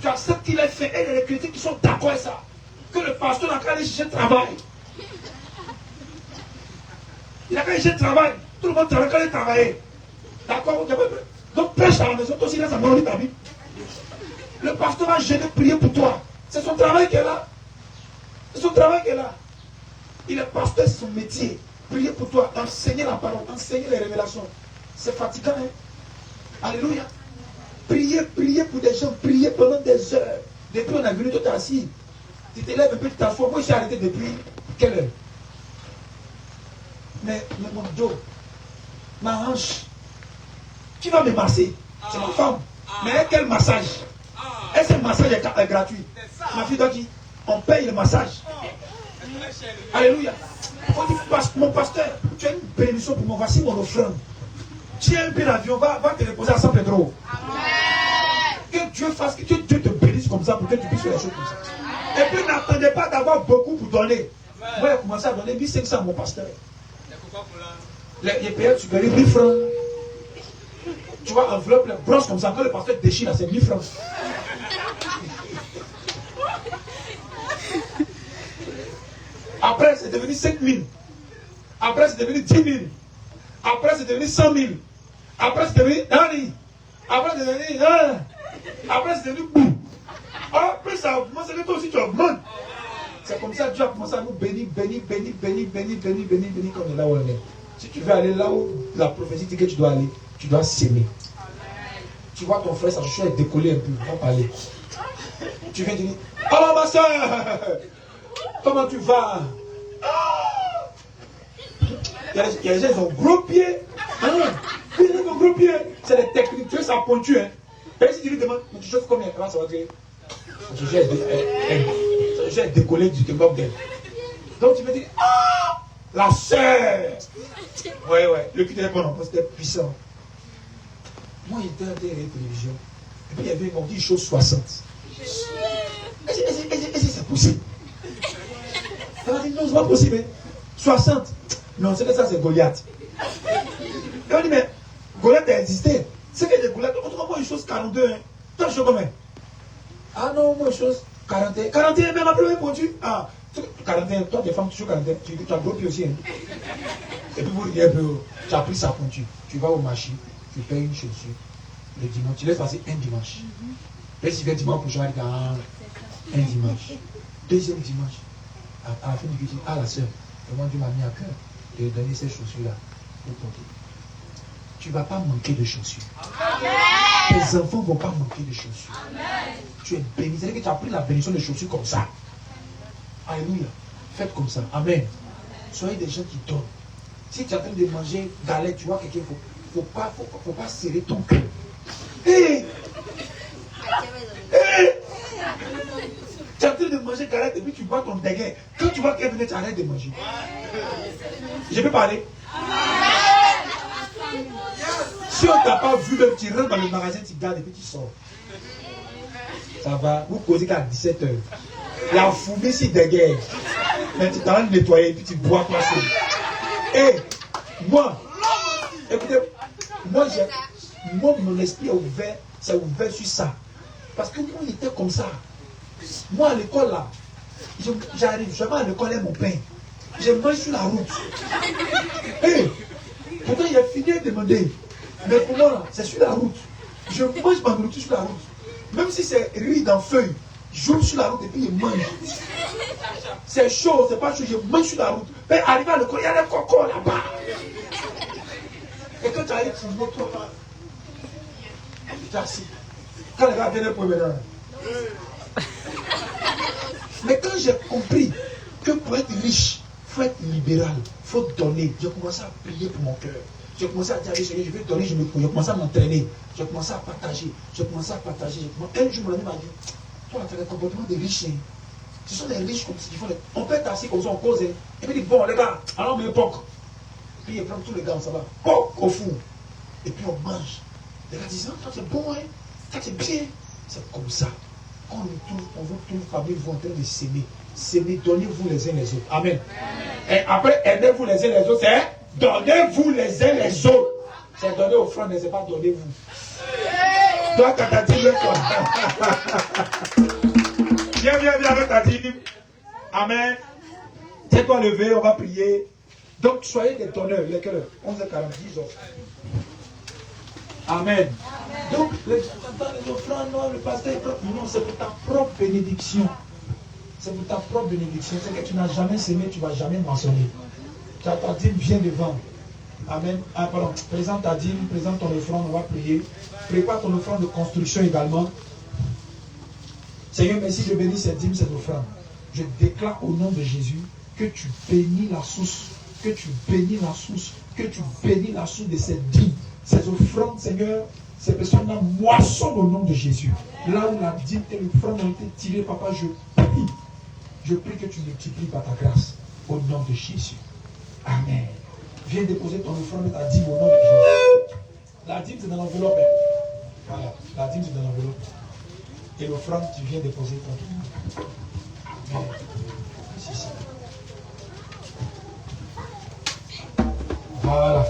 Tu acceptes qu'il est fait. Et il y a des chrétiens qui sont d'accord avec ça. Que le pasteur n'a qu'à aller chercher travail. Il n'a qu'à aller chercher travail. Tout le monde n'a qu'à aller travailler. D'accord? Donc prêche à la maison, toi aussi laisse à mon ta vie. Le pasteur va gêner, prier pour toi. C'est son travail qu'elle a. C'est son travail qu'elle a. Il est pasteur, c'est son métier. Prier pour toi, enseigner la parole, enseigner les révélations. C'est fatigant, hein? Alléluia. Prier pour des gens, prier pendant des heures. Depuis on a venu, toi t'es assis. Tu te lèves un peu de ta foi. Moi j'ai arrêté depuis quelle heure? Mais mon dos, ma hanche, qui va me masser? C'est ma femme. Mais quel massage? Est-ce que le massage est gratuit? Ma fille doit dire, on paye le massage. Alléluia. On dit, mon pasteur, tu as une bénédiction pour moi, voici mon offrande. Tiens un peu l'avion, va te reposer à San Pedro. Que Dieu fasse, que Dieu te bénisse comme ça pour que tu puisses faire les choses comme ça. Et puis n'attendez pas d'avoir beaucoup pour donner. Moi j'ai commencé à donner 1500 à mon pasteur. Les payeurs supérieurs 1000 francs. Tu vois, enveloppe, les brosse comme ça, quand le pasteur déchire, c'est 1000 francs. Après, c'est devenu 5000. Après, c'est devenu 10 000. Après, c'est devenu 100 000. Après, c'est devenu Nani. Après, c'est devenu après, c'est devenu boum. Après, ça augmente, c'est que toi aussi tu augmentes. C'est comme ça que Dieu a commencé à nous bénir, bénir comme on est là où on est. Si tu veux aller là où la prophétie dit que tu dois aller, tu dois s'aimer. Tu vois ton frère, sa chaussure est décollée un peu, on va parler. Tu viens dire, oh ma soeur, comment tu vas? Il y a des gens qui ont gros pieds. Ils ont gros pieds. C'est des techniques, tu vois, ça pointu. Hein. Et si tu lui demandes, tu choses combien? Comment ça va dire? Sa chaussure est décollée du kebab d'elle. Donc tu veux dire, ah, la soeur. Ouais, le cul de l'école, c'était puissant. Moi, j'étais à la télévision. Et puis il y avait, on dit, chose 60. Est-ce que c'est possible? Elle m'a dit, non, c'est pas possible. 60. Non, c'est que ça, c'est Goliath. Et on dit, mais Goliath a existé. C'est que des couleurs. Moi, une chose 42. Hein. Toi, je sais combien? Ah non, moi, une chose 41. 41, même après, pour tu. Ah, 41, toi, des femmes, tu joues 41. Tu as gros pied aussi. Hein. Et puis, vous dire, tu as pris sa pointure. Tu vas au marché, tu payes une chaussure. Le dimanche, tu laisses passer un dimanche. Et si tu fais dimanche pour jouer dans un dimanche. Deuxième dimanche. À la fin du culte, ah la soeur, vraiment Dieu m'a mis à cœur de donner ces chaussures-là pour porter. Tu ne vas pas manquer de chaussures. Amen. Tes enfants ne vont pas manquer de chaussures. Amen. Tu es béni. C'est-à-dire que tu as pris la bénédiction de chaussures comme ça. Alléluia. Faites comme ça. Amen. Soyez des gens qui donnent. Si tu es en train de manger galette, tu vois quelqu'un, il ne faut pas serrer ton cœur. Hé! Tu es en train de manger galette et puis tu bois ton déguin. Quand tu vois qu'elle venait, tu arrêtes de manger. Je peux parler? Si on ne t'a pas vu, même tu rentres dans le magasin, tu gardes et puis tu sors. Ça va, vous causez qu'à 17h. La fumée, c'est dégueu. Mais tu t'en nettoyer et puis tu bois toi seul. Et moi, écoutez, moi, mon esprit est ouvert, c'est ouvert sur ça. Parce que moi, il était comme ça. Moi, à l'école, là, j'arrive, je vais à l'école et mon pain. Je mange sur la route. Et pourtant, il a fini de demander. Mais pour moi, là, c'est sur la route. Je mange ma nourriture sur la route. Même si c'est riz dans feuille, j'ouvre sur la route et puis je mange. C'est chaud, c'est pas chaud, je mange sur la route. Mais arrivé à l'école, il y a des cocos là-bas. Et quand tu arrives, tu nettoies. Tu es assis. Quand les gars viennent pour me Mais quand j'ai compris que pour être riche, il faut être libéral, il faut donner, j'ai commencé à prier pour mon cœur. J'ai commencé à dire, Seigneur, je vais donner, j'ai commencé à m'entraîner, j'ai commencé à partager, Un jour, mon ami m'a dit, toi, tu as des comportements de riches. Hein. Ce sont des riches comme ça qui font des... On peut être assis comme ça, on cause. Hein. Et puis il dit, bon, les gars, alors on met poc. Puis il prend tous les gars, on s'en va, poc au four. Et puis on mange. Les gars disent, ça c'est bon, hein. Ça c'est bien. C'est comme ça. Quand on vous trouve parmi vous en train de s'aimer. S'aimer, donnez-vous les uns les autres. Amen. Et après, aidez-vous les uns les autres, c'est donnez-vous les uns les autres. C'est donner aux frères, mais c'est pas donnez-vous. Toi, quand t'as dit, toi. Viens avec ta dîme. Amen. Tiens-toi levé, on va prier. Donc, soyez des donneurs. Les cœurs, 11h40, 10h. Amen. Donc, les offrandes, non, le pasteur, non, c'est pour ta propre bénédiction. C'est pour ta propre bénédiction. C'est que tu n'as jamais semé, tu ne vas jamais mentionner. Ta dîme vient devant. Amen. Ah, pardon. Présente ta dîme, présente ton offrande, on va prier. Prépare ton offrande de construction également. Seigneur, merci de bénir cette dîme, cette offrande. Je déclare au nom de Jésus que tu bénis la source, que tu bénis la source, que tu bénis la source de cette dîme. Ces offrandes, Seigneur, ces personnes-là moissonnent au nom de Jésus. Là où la dîme et l'offrande ont été tirées, Papa, je prie que tu multiplies par ta grâce au nom de Jésus. Amen. Viens déposer ton offrande et ta dîme au nom de Jésus. La dîme, c'est dans l'enveloppe. Voilà, la dîme, c'est dans l'enveloppe. Et l'offrande, tu viens déposer ton offrande. Amen. C'est ça. Voilà.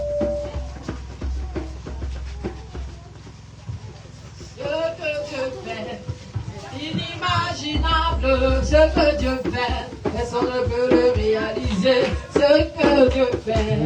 Inimaginable ce que Dieu fait, personne ne peut le réaliser. Ce que Dieu fait,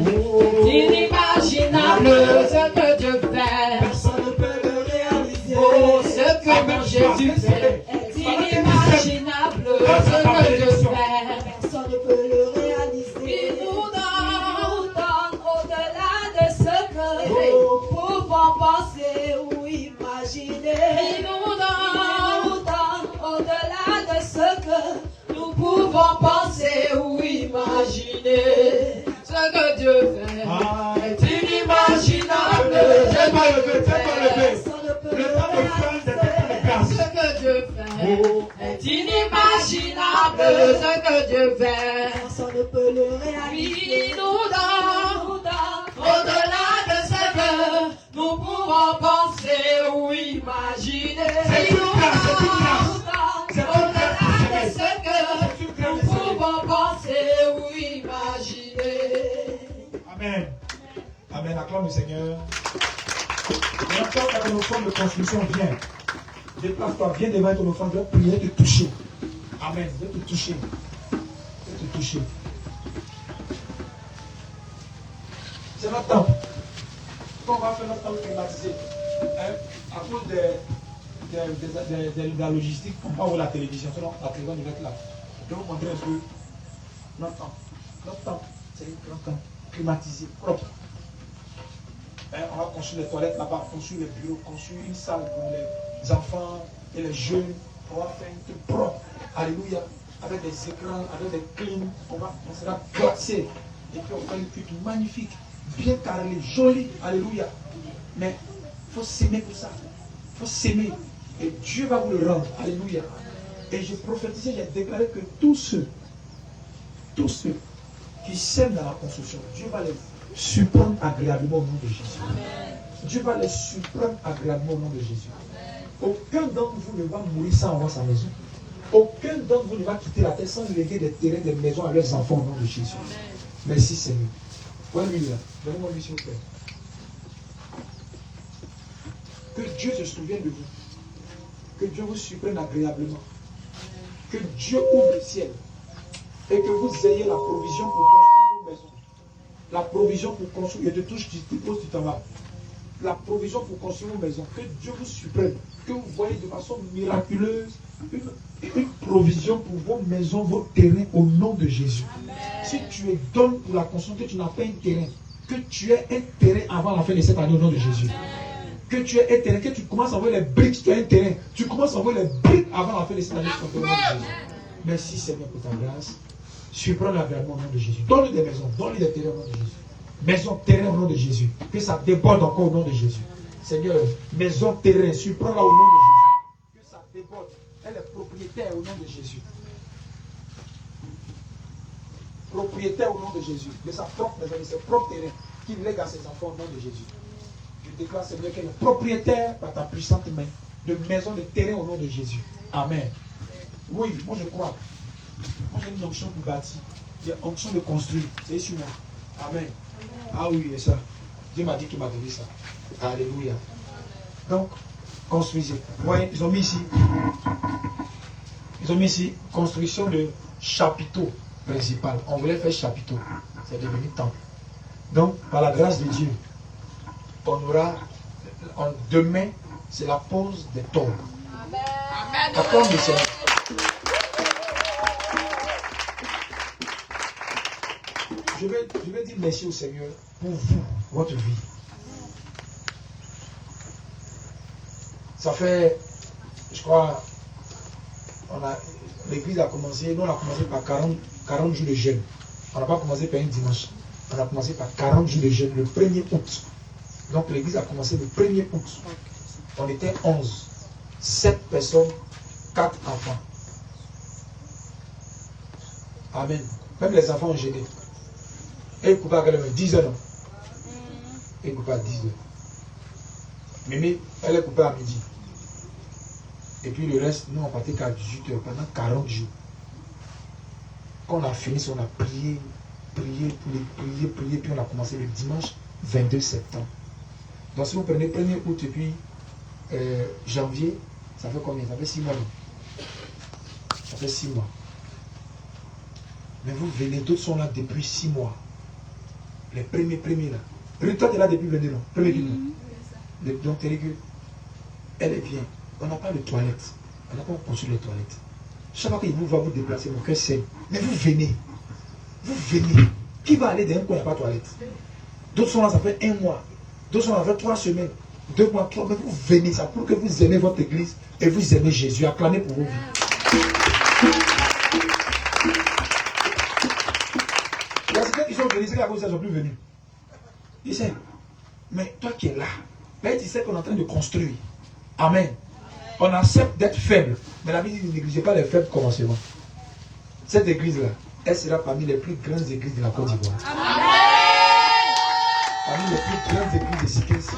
inimaginable ce que Dieu fait, personne ne peut le réaliser. Oh, ce que mon Jésus fait, inimaginable ce que Dieu fait, personne ne peut le réaliser. Il nous donne au-delà de ce que nous pouvons penser ou imaginer. Il nous donne au-delà de ce que nous pouvons penser ou imaginer. Ce que Dieu fait est inimaginable. C'est pas levé, c'est pas levé. Le temps de prendre des grâces. Ce que Dieu fait est inimaginable. Ce que Dieu fait, personne ne peut le réaliser. Il nous donne au-delà de ce que nous pouvons penser ou imaginer. C'est une grâce, c'est une grâce. Au-delà de ce que nous pouvons penser ou imaginer. Amen. Amen. Acclame le Seigneur. Maintenant, quand ton offrande de construction vient, déplace-toi, viens devant ton offrande, viens prier, te toucher. Amen. Viens te toucher. Viens te toucher. C'est notre temple. Quand on va faire notre temple climatisé, à cause de la logistique, on va voir la télévision. Sinon, la télévision devait être là. Je vais vous montrer un peu notre temple. Notre temple, c'est un grand temple climatisé, propre. On va construire les toilettes là-bas, construire les bureaux, construire une salle pour les enfants et les jeunes. On va faire un truc propre. Alléluia. Avec des écrans, avec des clims. On sera glacé. Et puis on va faire une truc magnifique, bien carrelé, joli. Alléluia. Mais il faut s'aimer pour ça. Il faut s'aimer. Et Dieu va vous le rendre. Alléluia. Et j'ai prophétisé, j'ai déclaré que tous ceux qui s'aiment dans la construction, Dieu va les surprendre agréablement au nom de Jésus. Amen. Dieu va les surprendre agréablement au nom de Jésus. Amen. Aucun d'entre vous ne va mourir sans avoir sa maison. Aucun d'entre vous ne va quitter la terre sans léguer des terrains, des maisons à leurs enfants au nom de Jésus. Amen. Merci Seigneur. Ouais, lui là. Donnez-moi lui s'il vous plaît. Que Dieu se souvienne de vous. Que Dieu vous surprenne agréablement. Que Dieu ouvre le ciel. Et que vous ayez la provision pour construire vos maisons. La provision pour construire. Je te touche, tu te poses, tu t'en vas. La provision pour construire vos maisons. Que Dieu vous supprime. Que vous voyez de façon miraculeuse une provision pour vos maisons, vos terrains au nom de Jésus. Amen. Si tu es donné pour la construction, que tu n'as pas un terrain, que tu aies un terrain avant la fin de cette année au nom de Jésus. Amen. Que tu aies un terrain, que tu commences à envoyer les briques, tu as un terrain. Tu commences à envoyer les briques avant la fin de cette année au nom de Jésus. Merci Seigneur pour ta grâce. Surprends l'agrément au nom de Jésus. Donne-lui des maisons, donne-lui des terrains au nom de Jésus. Maison, terrain au nom de Jésus. Que ça déborde encore au nom de Jésus. Seigneur, maison, terrain, surprends-la au nom de Jésus. Que ça déborde. Elle est propriétaire au nom de Jésus. Propriétaire au nom de Jésus. De sa propre maison, de ses propres terrains qu'il lègue à ses enfants au nom de Jésus. Je déclare, Seigneur, qu'elle est propriétaire par ta puissante main de maison, de terrain au nom de Jésus. Amen. Oui, moi je crois. Moi j'ai une onction pour bâtir. Il y a une onction de construire. C'est sur moi. Amen. Ah oui, c'est ça. Dieu m'a dit qu'il m'a donné ça. Alléluia. Donc, construisez. Vous voyez, ils ont mis ici construction de chapiteau principal. On voulait faire chapiteau. C'est devenu temple. Donc, par la grâce de Dieu, on aura, demain, c'est la pose des tombes. Amen. La tombe du Seigneur. Je vais dire merci au Seigneur pour vous, votre vie. Ça fait, je crois, l'église a commencé, nous on a commencé par 40 jours de jeûne. On n'a pas commencé par un dimanche. On a commencé par 40 jours de jeûne le 1er août. Donc l'église a commencé le 1er août. On était 11. 7 personnes, 4 enfants. Amen. Même les enfants ont jeûné. Et ils ne coupaient pas 10 heures. Et ils ne coupaient pas 10 heures. Mémé, elle est coupée à midi. Et puis le reste, nous on partait qu'à 18 heures pendant 40 jours. Quand on a fini, on a prié, puis on a commencé le dimanche 22 septembre. Donc si vous prenez 1er août et puis janvier, ça fait combien? Ça fait 6 mois. Ça fait 6 mois. Mais vous venez, d'autres sont là depuis 6 mois. Les premiers là. Toi, tu es là depuis 22 ans. Premier du monde. Donc, tu es que elle vient. On n'a pas de toilettes. On n'a pas construit les toilettes. Chaque fois qu'il vous va vous déplacer, mon cœur saigne. Mais vous venez. Vous venez. Qui va aller dans un coin, il n'y a pas de toilette? D'autres sont là, ça fait 1 mois. D'autres sont là, ça fait 3 semaines. 2 mois, 3 mois. Vous venez. Ça prouve que vous aimez votre église et vous aimez Jésus. Acclamez pour vos vies. Il y a certains qui sont venus, c'est qu'à cause de ça, ils ne sont plus venus. Il sait. Mais toi qui es là, tu sais qu'on est en train de construire. Amen. On accepte d'être faible. Mais la Bible dit, ne négligez pas les faibles commencements. Cette église-là, elle sera parmi les plus grandes églises de la Côte d'Ivoire. Parmi les plus grandes églises de Sikensi.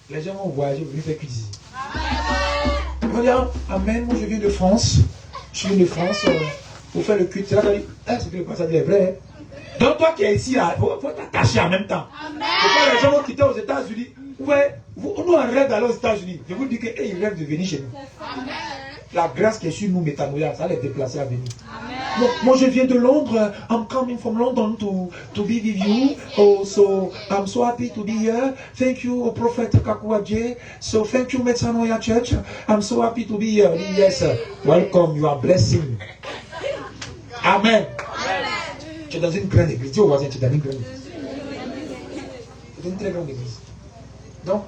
Les gens vont voyager, venir faire cuisine. Ils vont dire, Amen, moi je viens de France. Je viens de France pour faire le culte. C'est là qu'on dit, c'est que le passage est vrai. Donc toi qui es ici, il faut t'attacher en même temps. Pourquoi les gens vont quitter aux États-Unis? Ouais, nous on rêve d'aller aux États-Unis. Je vous dis qu'ils rêvent de venir chez nous. La grâce qui est sur nous, Métanoïa, ça les déplacer à venir. Donc, moi je viens de Londres. I'm coming from London to be with you. Oh, so I'm so happy to be here. Thank you, Prophet Kakuaje. So thank you, Metanoia Church. I'm so happy to be here. Yes, welcome. You are blessing. Amen. Tu es dans une grande église. Dis au voisin, tu es dans une grande église. C'est une très grande église. Donc,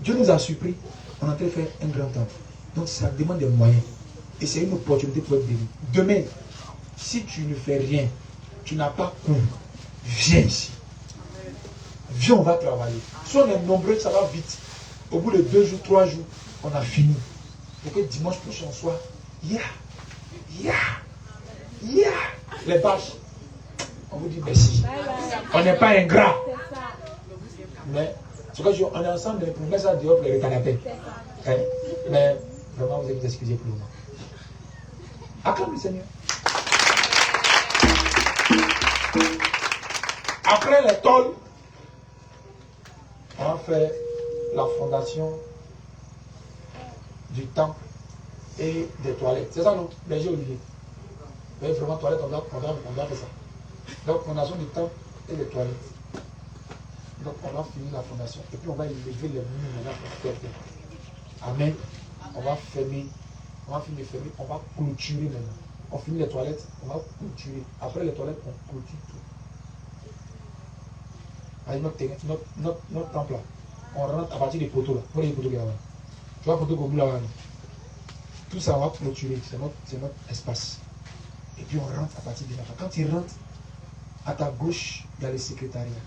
Dieu nous a surpris. On est en train de faire un grand temple. Donc, ça demande des moyens. Et c'est une opportunité pour être béni. Demain, si tu ne fais rien, tu n'as pas cours, viens ici. Viens, on va travailler. Si on est nombreux, ça va vite. Au bout de 2 jours, 3 jours, on a fini. Pour que dimanche prochain, on soit les bâches. On vous dit merci. On n'est pas ingrat. Mais, c'est que on est ensemble pour mettre ça dehors pour les canapés. Mais, vraiment, vous allez vous excuser pour le moment. Acclame le Seigneur. Après les tôles, on va faire la fondation du temple et des toilettes. C'est ça, non? Berger Olivier. Mais vraiment, toilettes, on doit faire ça. Donc, fondation du temple et les toilettes. Donc, on va finir la fondation. Et puis, on va élever les murs maintenant pour faire. Amen. On va fermer. On va finir de fermer. On va clôturer maintenant. On finit les toilettes. On va clôturer. Après les toilettes, on clôture tout. Avec notre temple là. On rentre à partir des poteaux là. Vous voyez les poteaux là-bas. Tu vois les poteaux au bout là-bas. Tout ça, on va clôturer. C'est notre espace. Et puis, on rentre à partir de là. Quand tu rentres, à ta gauche, il y a le secrétariat.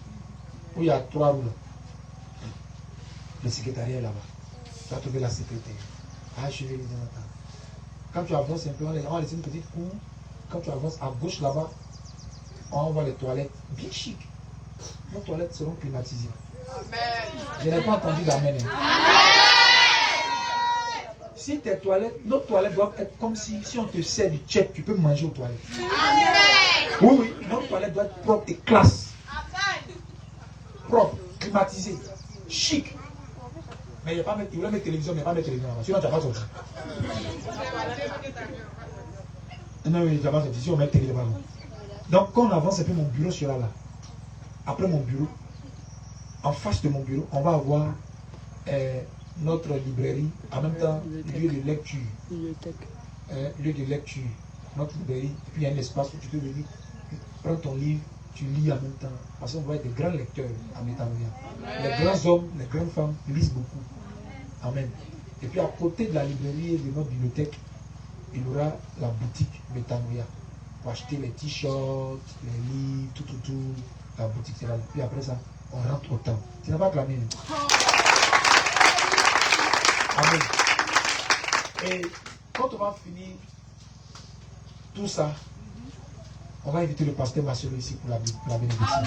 Où il y a 3 roues. Le secrétariat est là-bas. Tu vas trouver la secrétaire. Ah, je vais lui dire maintenant. Quand tu avances un peu, on va laisser une petite cour. Quand tu avances à gauche là-bas, on voit les toilettes bien chic. Nos toilettes seront climatisées. Amen. Je n'ai pas entendu d'amen. Si tes toilettes, nos toilettes doivent être comme si on te sert du tchèque, tu peux manger aux toilettes. Amen. Oui, nos toilettes doivent être propres et classe. Propre, climatisé, chic. Mais il voulait mettre télévision, mais il n'y a pas mettre télévision là-bas. Sinon, tu n'as pas sorti. Non, oui, tu n'as pas sorti. Si on met télévision là-bas. Donc, quand on avance un peu, mon bureau sera là. Après mon bureau, en face de mon bureau, on va avoir notre librairie, en même temps, lieu de lecture. Lieu de lecture, notre librairie. Et puis, il y a un espace où tu peux venir prendre ton livre. Tu lis en même temps. Parce qu'on va être des grands lecteurs à Métanoïa. Les grands hommes, les grandes femmes lisent beaucoup. Amen. Et puis à côté de la librairie et de notre bibliothèque, il y aura la boutique Métanoïa. Pour acheter les t-shirts, les livres, tout. La boutique c'est là. Puis après ça, on rentre au temps. Tu n'as pas clamé. Amen. Et quand on va finir tout ça, on va inviter le pasteur Marcelo ici pour la bénédiction.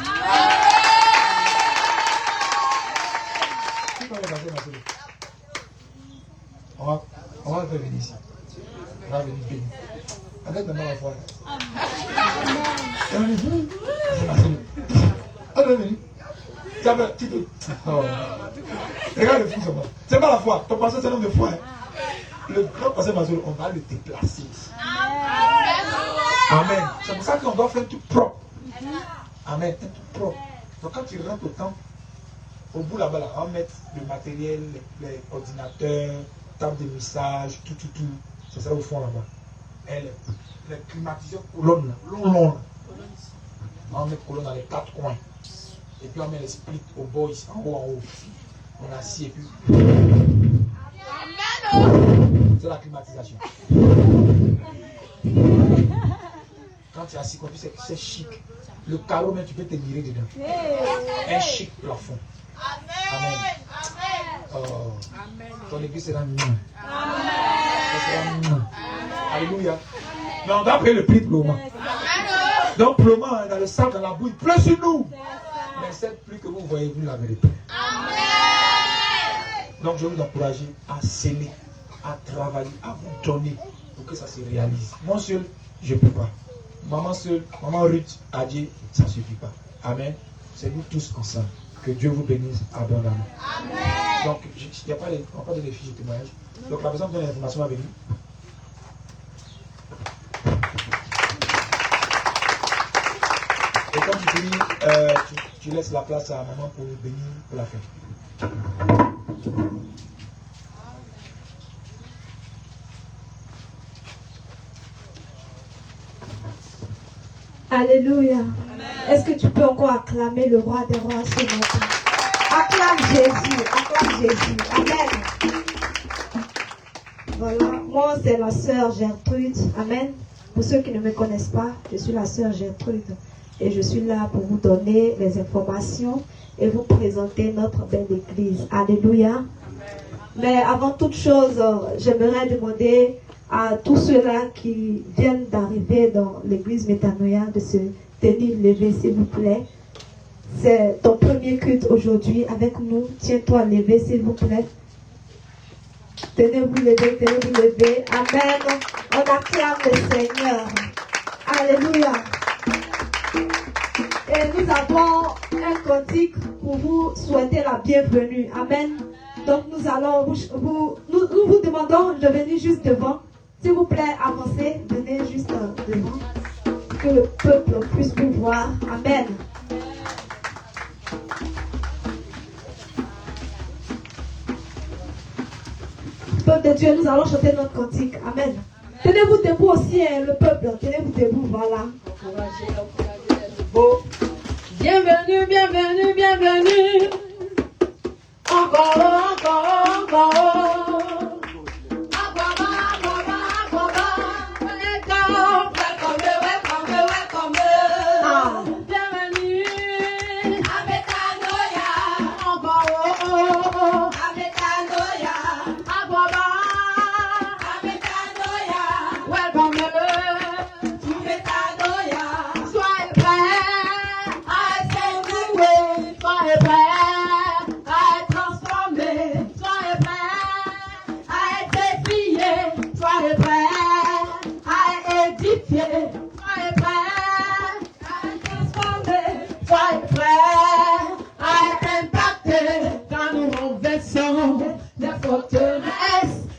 Qui va le pasteur Marcelo? On va le faire venir ici. On va venir bénir. Avec maman la foi. Elle va venir. Regarde le fou seulement. C'est pas la foi. Ton pasteur c'est un homme de foi. Le grand pasteur Marcelo, on va le déplacer ici. Amen. C'est pour ça qu'on doit faire un truc propre. Amen. Un truc propre. Donc quand tu rentres au temple, au bout là-bas, là, on va mettre le matériel, les ordinateurs, table de message, tout. Ça sera au fond là-bas. Et les climatiseurs colonnes là, long. On va mettre colonnes dans les 4 coins. Et puis on met les splits au bord ici, en haut. On assis et puis. C'est la climatisation. Quand tu es assis comme ça, c'est chic. Le carreau, même tu peux te mirer dedans. Un chic plafond. Amen. Oh. Ton église sera mieux. Alléluia. Mais on doit payer le prix pour le moment. Donc pour le moment, dans le sable, dans la boue, il pleut sur nous. Mais cette pluie que vous voyez, vous la verrez pas. Donc je vais vous encourager à s'aimer, à travailler, à vous donner pour que ça se réalise. Moi seul, je ne peux pas. maman seule, maman Ruth a dit, ça ne suffit pas. Amen. C'est nous tous ensemble. Que Dieu vous bénisse abondamment. Amen. Donc, il n'y a pas on va pas donner les fiches de témoignage. Donc, la personne qui donne l'information va venir. Et quand tu finis, tu laisses la place à maman pour venir pour la fête. Alléluia. Est-ce que tu peux encore acclamer le roi des rois ce matin? Acclame Jésus, acclame Jésus. Amen. Voilà, moi c'est la sœur Gertrude. Amen. Pour ceux qui ne me connaissent pas, je suis la sœur Gertrude. Et je suis là pour vous donner les informations et vous présenter notre belle église. Alléluia. Mais avant toute chose, j'aimerais demander à tous ceux-là qui viennent d'arriver dans l'église Métanoïa de se tenir levé, s'il vous plaît. C'est ton premier culte aujourd'hui avec nous. Tiens-toi levé, s'il vous plaît. Tenez-vous levé, tenez-vous levé. Amen. On acclame le Seigneur. Alléluia. Et nous avons un cantique pour vous souhaiter la bienvenue. Amen. Donc nous allons nous vous demandons de venir juste devant. S'il vous plaît, avancez, venez juste devant. Que le peuple puisse vous voir. Amen. Peuple de Dieu, nous allons chanter notre cantique. Amen. Tenez-vous debout aussi, hein, le peuple. Tenez-vous debout, voilà. Beau. Bienvenue, bienvenue, bienvenue. Encore, encore, encore.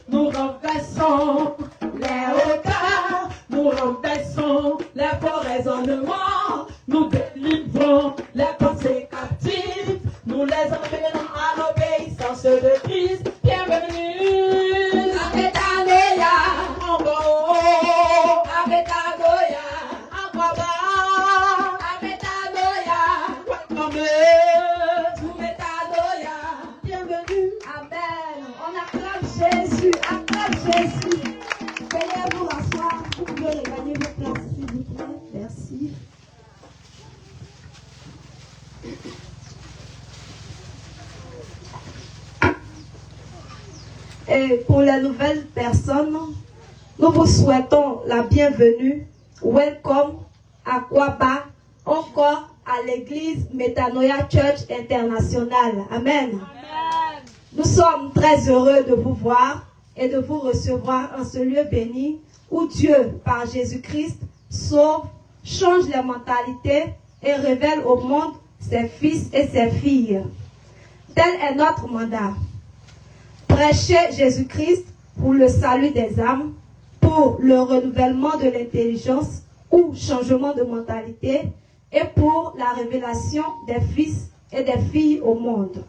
Nous renversons les hauteurs, nous renversons les faux raisonnements, nous délivrons les pensées captives, nous les emmenons à l'obéissance de Christ. Bienvenue à Métanoïa, en haut, à Métanoïa, en bas, à Métanoïa, welcome to Métanoïa. Bienvenue, amen. On acclame Jésus, acclame Jésus. Veuillez vous rasseoir, vous pouvez regagner vos places, s'il vous plaît. Merci. Et pour les nouvelles personnes, nous vous souhaitons la bienvenue. Welcome à Kwaba, encore à l'église Métanoïa Church International. Amen. Nous sommes très heureux de vous voir et de vous recevoir en ce lieu béni où Dieu, par Jésus-Christ, sauve, change les mentalités et révèle au monde ses fils et ses filles. Tel est notre mandat. Prêcher Jésus-Christ pour le salut des âmes, pour le renouvellement de l'intelligence ou changement de mentalité et pour la révélation des fils et des filles au monde.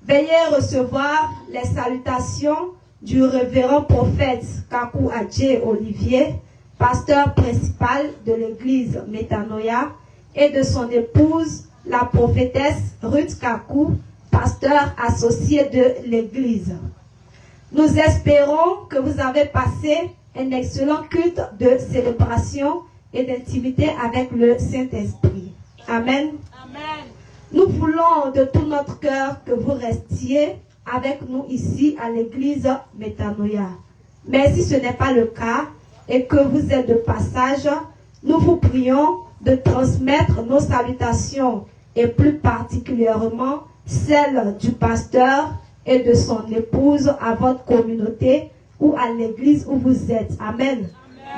Veuillez recevoir les salutations du révérend prophète Kakou Adje Olivier, pasteur principal de l'église Métanoïa, et de son épouse, la prophétesse Ruth Kakou, pasteur associé de l'église. Nous espérons que vous avez passé un excellent culte de célébration et d'intimité avec le Saint-Esprit. Amen. Amen. Nous voulons de tout notre cœur que vous restiez avec nous ici à l'église Métanoïa. Mais si ce n'est pas le cas et que vous êtes de passage, nous vous prions de transmettre nos salutations et plus particulièrement celles du pasteur et de son épouse à votre communauté ou à l'église où vous êtes. Amen. Amen.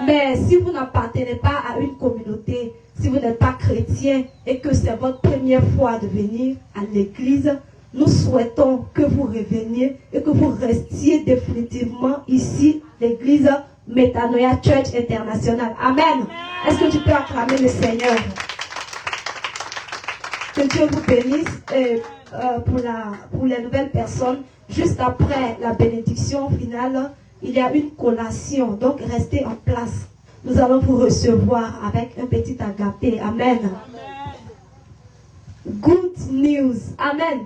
Mais si vous n'appartenez pas à une communauté, si vous n'êtes pas chrétien et que c'est votre première fois de venir à l'église, nous souhaitons que vous reveniez et que vous restiez définitivement ici, l'église Metanoia Church International. Amen. Est-ce que tu peux acclamer le Seigneur? Que Dieu vous bénisse. Et, pour les nouvelles personnes, juste après la bénédiction finale, il y a une collation. Donc, restez en place. Nous allons vous recevoir avec un petit agapé. Amen. Good news. Amen.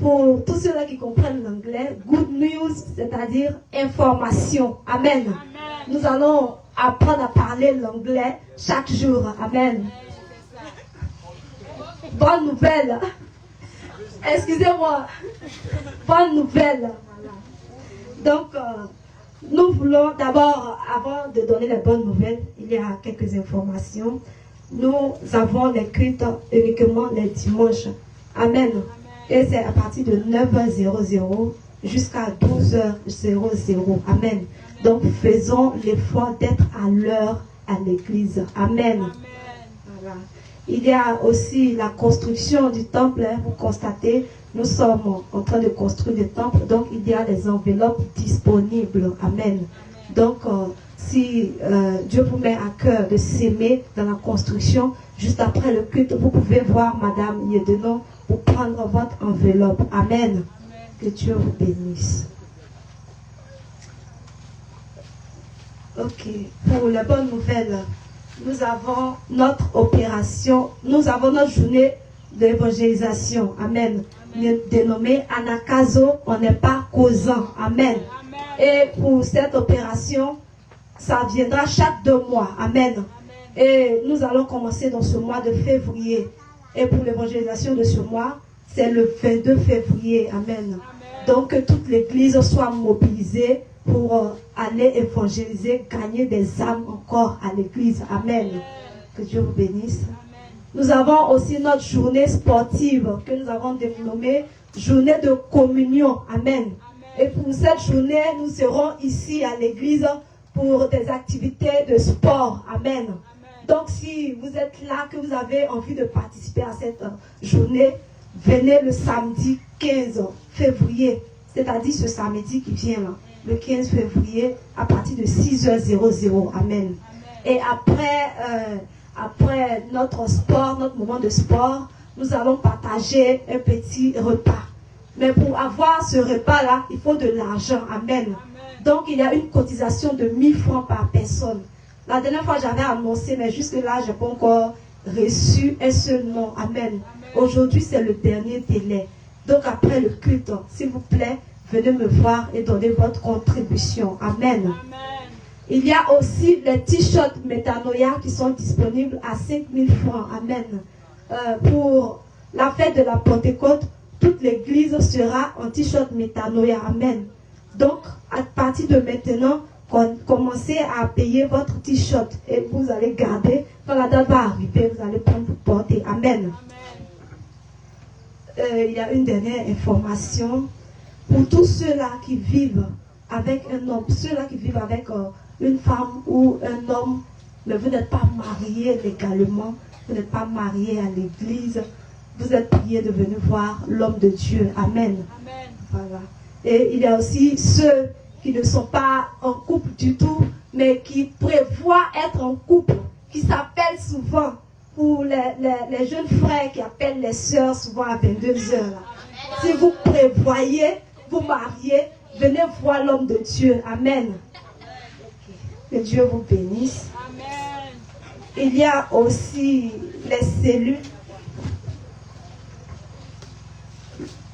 Pour tous ceux-là qui comprennent l'anglais, good news, c'est-à-dire information. Amen. Nous allons apprendre à parler l'anglais chaque jour. Amen. Bonne nouvelle. Excusez-moi. Bonne nouvelle. Donc, nous voulons d'abord, avant de donner les bonnes nouvelles, il y a quelques informations. Nous avons les cultes uniquement les dimanches. Amen. Et c'est à partir de 9h00 jusqu'à 12h00. Amen. Donc, faisons l'effort d'être à l'heure à l'église. Amen. Voilà. Il y a aussi la construction du temple. Vous constatez, nous sommes en train de construire le temple. Donc, il y a les enveloppes disponibles. Amen. Donc, si Dieu vous met à cœur de s'aimer dans la construction, juste après le culte, vous pouvez voir Madame Yedenon pour prendre votre enveloppe. Amen. Que Dieu vous bénisse. Ok. Pour les bonnes nouvelles, nous avons notre opération, nous avons notre journée d'évangélisation. Amen. Dénommée Anakazo, on n'est pas causant. Amen. Et pour cette opération, ça viendra chaque 2 mois. Amen. Et nous allons commencer dans ce mois de février. Et pour l'évangélisation de ce mois, c'est le 22 février. Amen. Donc que toute l'église soit mobilisée pour aller évangéliser, gagner des âmes encore à l'église. Amen. Que Dieu vous bénisse. Nous avons aussi notre journée sportive que nous avons dénommée journée de communion. Amen. Et pour cette journée, nous serons ici à l'église pour des activités de sport. Amen. Donc si vous êtes là, que vous avez envie de participer à cette journée, venez le samedi 15 février, c'est-à-dire ce samedi qui vient là, le 15 février, à partir de 6h00. Amen. Et après notre sport, notre moment de sport, nous allons partager un petit repas. Mais pour avoir ce repas-là, il faut de l'argent. Amen. Donc, il y a une cotisation de 1000 francs par personne. La dernière fois, j'avais annoncé, mais jusque-là, je n'ai pas encore reçu un seul nom. Amen. Aujourd'hui, c'est le dernier délai. Donc, après le culte, s'il vous plaît, venez me voir et donnez votre contribution. Amen. Il y a aussi les t-shirts Metanoia qui sont disponibles à 5000 francs. Amen. Pour la fête de la Pentecôte, toute l'église sera en t-shirt Metanoia. Amen. Donc, à partir de maintenant, commencez à payer votre t-shirt et vous allez garder. Quand la date va arriver, vous allez prendre pour porter. Amen. Il y a une dernière information. Pour tous ceux-là qui vivent avec un homme, ceux-là qui vivent avec une femme ou un homme, mais vous n'êtes pas mariés légalement, vous n'êtes pas mariés à l'église, vous êtes priés de venir voir l'homme de Dieu. Amen. Amen. Voilà. Et il y a aussi ceux qui ne sont pas en couple du tout, mais qui prévoient être en couple, qui s'appellent souvent, pour les jeunes frères qui appellent les sœurs souvent à 22h. Si vous prévoyez vous marier, venez voir l'homme de Dieu. Amen. Que Dieu vous bénisse. Amen. Il y a aussi les cellules.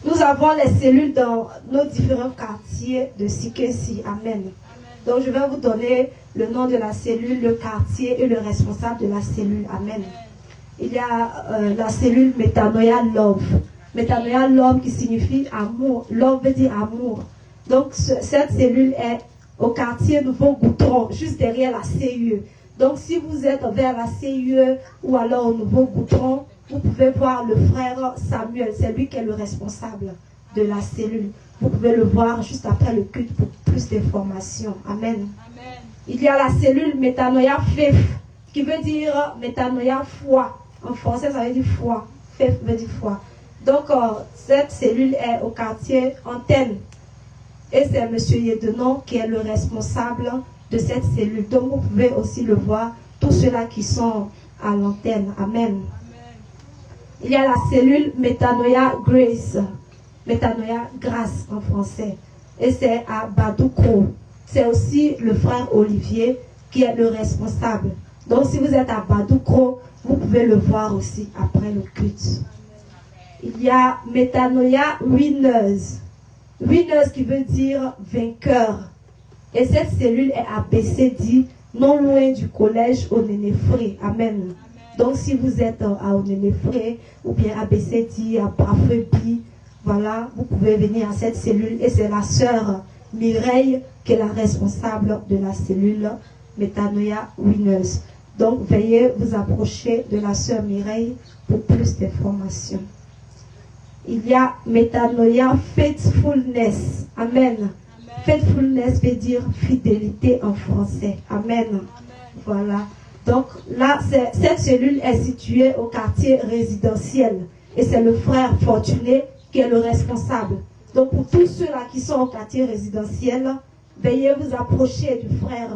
Nous avons les cellules dans nos différents quartiers de Sikesi. Amen. Donc je vais vous donner le nom de la cellule, le quartier et le responsable de la cellule. Amen. Il y a la cellule Metanoia Love. Metanoia Love qui signifie amour. Love veut dire amour. Donc cette cellule est au quartier Nouveau Goutron, juste derrière la CIE. Donc si vous êtes vers la CIE ou alors au Nouveau Goutron, vous pouvez voir le frère Samuel. C'est lui qui est le responsable de la cellule. Vous pouvez le voir juste après le culte pour plus d'informations. Amen. Amen. Il y a la cellule Metanoia Faith, qui veut dire Metanoia foi. En français, ça veut dire foi. Faith veut dire foi. Donc, cette cellule est au quartier Antenne. Et c'est M. Yedenon qui est le responsable de cette cellule. Donc, vous pouvez aussi le voir, tous ceux-là qui sont à l'antenne. Amen. Il y a la cellule Metanoia Grace. Metanoia Grâce en français. Et c'est à Badoukro. C'est aussi le frère Olivier qui est le responsable. Donc, si vous êtes à Badoukro, vous pouvez le voir aussi après le culte. Il y a Metanoia Winners. Winners qui veut dire vainqueur. Et cette cellule est à Bessedi, non loin du collège Onénéfré. Amen. Donc si vous êtes à Onénéfré ou bien à Bessedi, à Bafebi, voilà, vous pouvez venir à cette cellule. Et c'est la sœur Mireille qui est la responsable de la cellule Metanoia Winners. Donc veuillez vous approcher de la sœur Mireille pour plus d'informations. Il y a Metanoia Faithfulness. Amen. Faithfulness veut dire fidélité en français. Amen. Voilà. Donc là, cette cellule est située au quartier résidentiel. Et c'est le frère Fortuné qui est le responsable. Donc pour tous ceux-là qui sont au quartier résidentiel, veuillez vous approcher du frère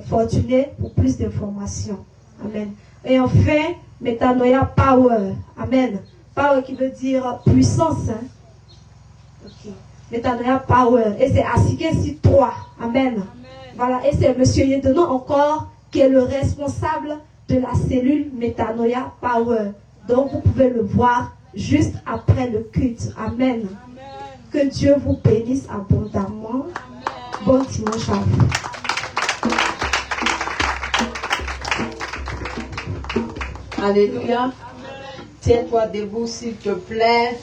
Fortuné pour plus d'informations. Amen. Et enfin, Metanoia Power. Amen. Power qui veut dire puissance. Hein? Okay. Metanoia Power. Et c'est à Sikesi 3. Amen. Voilà. Et c'est M. Yedenon encore qui est le responsable de la cellule Metanoia Power. Donc vous pouvez le voir juste après le culte. Amen. Que Dieu vous bénisse abondamment. Bon dimanche à vous. Alléluia. Tiens-toi debout, s'il te plaît.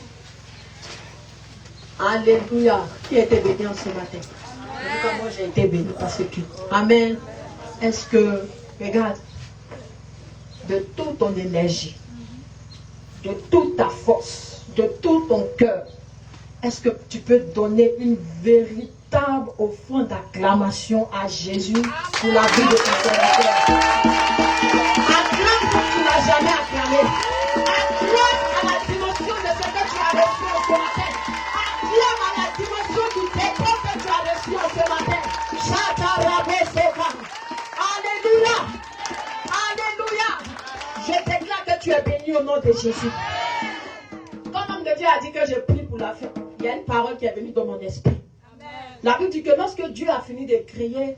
Alléluia. Qui a été béni en ce matin? Moi, j'ai été béni par ce culte. Amen. Est-ce que, regarde, de toute ton énergie, de toute ta force, de tout ton cœur, est-ce que tu peux donner une véritable offrande d'acclamation à Jésus pour la vie de ton serviteur? Acclame comme tu n'as jamais acclamé. Acclame à la dimension de ce que tu as reçu en ce matin. Acclame à la dimension du dépôt que tu as reçu en ce matin. Alléluia. Alléluia. Je déclare que tu es béni au nom de Jésus. Quand l'homme de Dieu a dit que je prie pour la fête, il y a une parole qui est venue dans mon esprit. La Bible dit que lorsque Dieu a fini de créer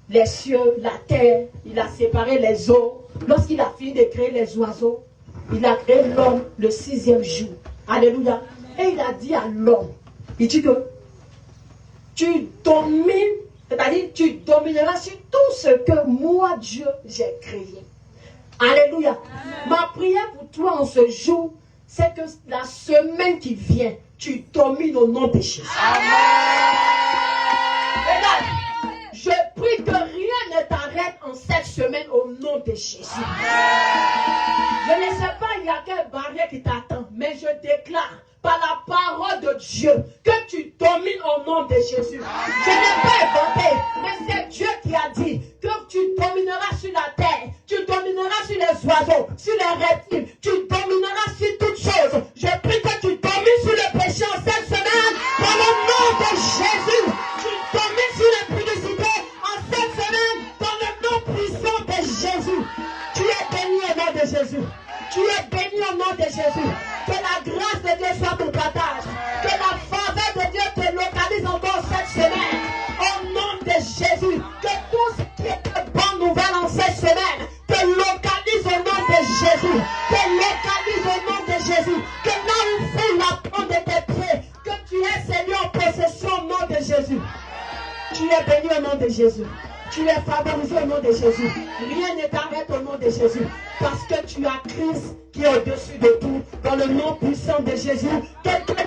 les cieux, la terre, il a séparé les eaux. Lorsqu'il a fini de créer les oiseaux, il a créé l'homme le 6e jour. Alléluia. Et il a dit à l'homme, il dit que tu domines, c'est-à-dire tu domineras sur tout ce que moi, Dieu, j'ai créé. Alléluia. Ma prière pour toi en ce jour, c'est que la semaine qui vient, tu domines au nom de Jésus. Regarde, je prie que rien ne t'arrête en cette semaine au nom de Jésus. Je ne sais pas il y a quelle barrière qui t'attend, mais je déclare par la parole de Dieu que tu domines au nom de Jésus. Je n'ai pas inventé, mais c'est Dieu qui a dit que tu domineras sur la terre, tu domineras sur les oiseaux, sur les reptiles, tu domineras sur toutes choses. Je prie que tu domines sur le péché en cette semaine, dans le nom de Jésus. Tu domines sur l'impudicité en cette semaine, dans le nom puissant de Jésus. Tu es béni au nom de Jésus. Tu es béni au nom de Jésus. Que la grâce de Dieu soit ton partage. Que la faveur de Dieu te localise encore cette semaine. Au nom de Jésus. Que tout ce qui est de bonne nouvelle en cette semaine te localise au nom de Jésus. Te localise au nom de Jésus. Que là où foule la plante de tes pieds, que tu es Seigneur en possession au nom de Jésus. Tu es béni au nom de Jésus. Tu es favorisé au nom de Jésus. Rien ne t'arrête au nom de Jésus. Parce que tu as Christ qui est au-dessus de tout. Dans le nom puissant de Jésus. Quelqu'un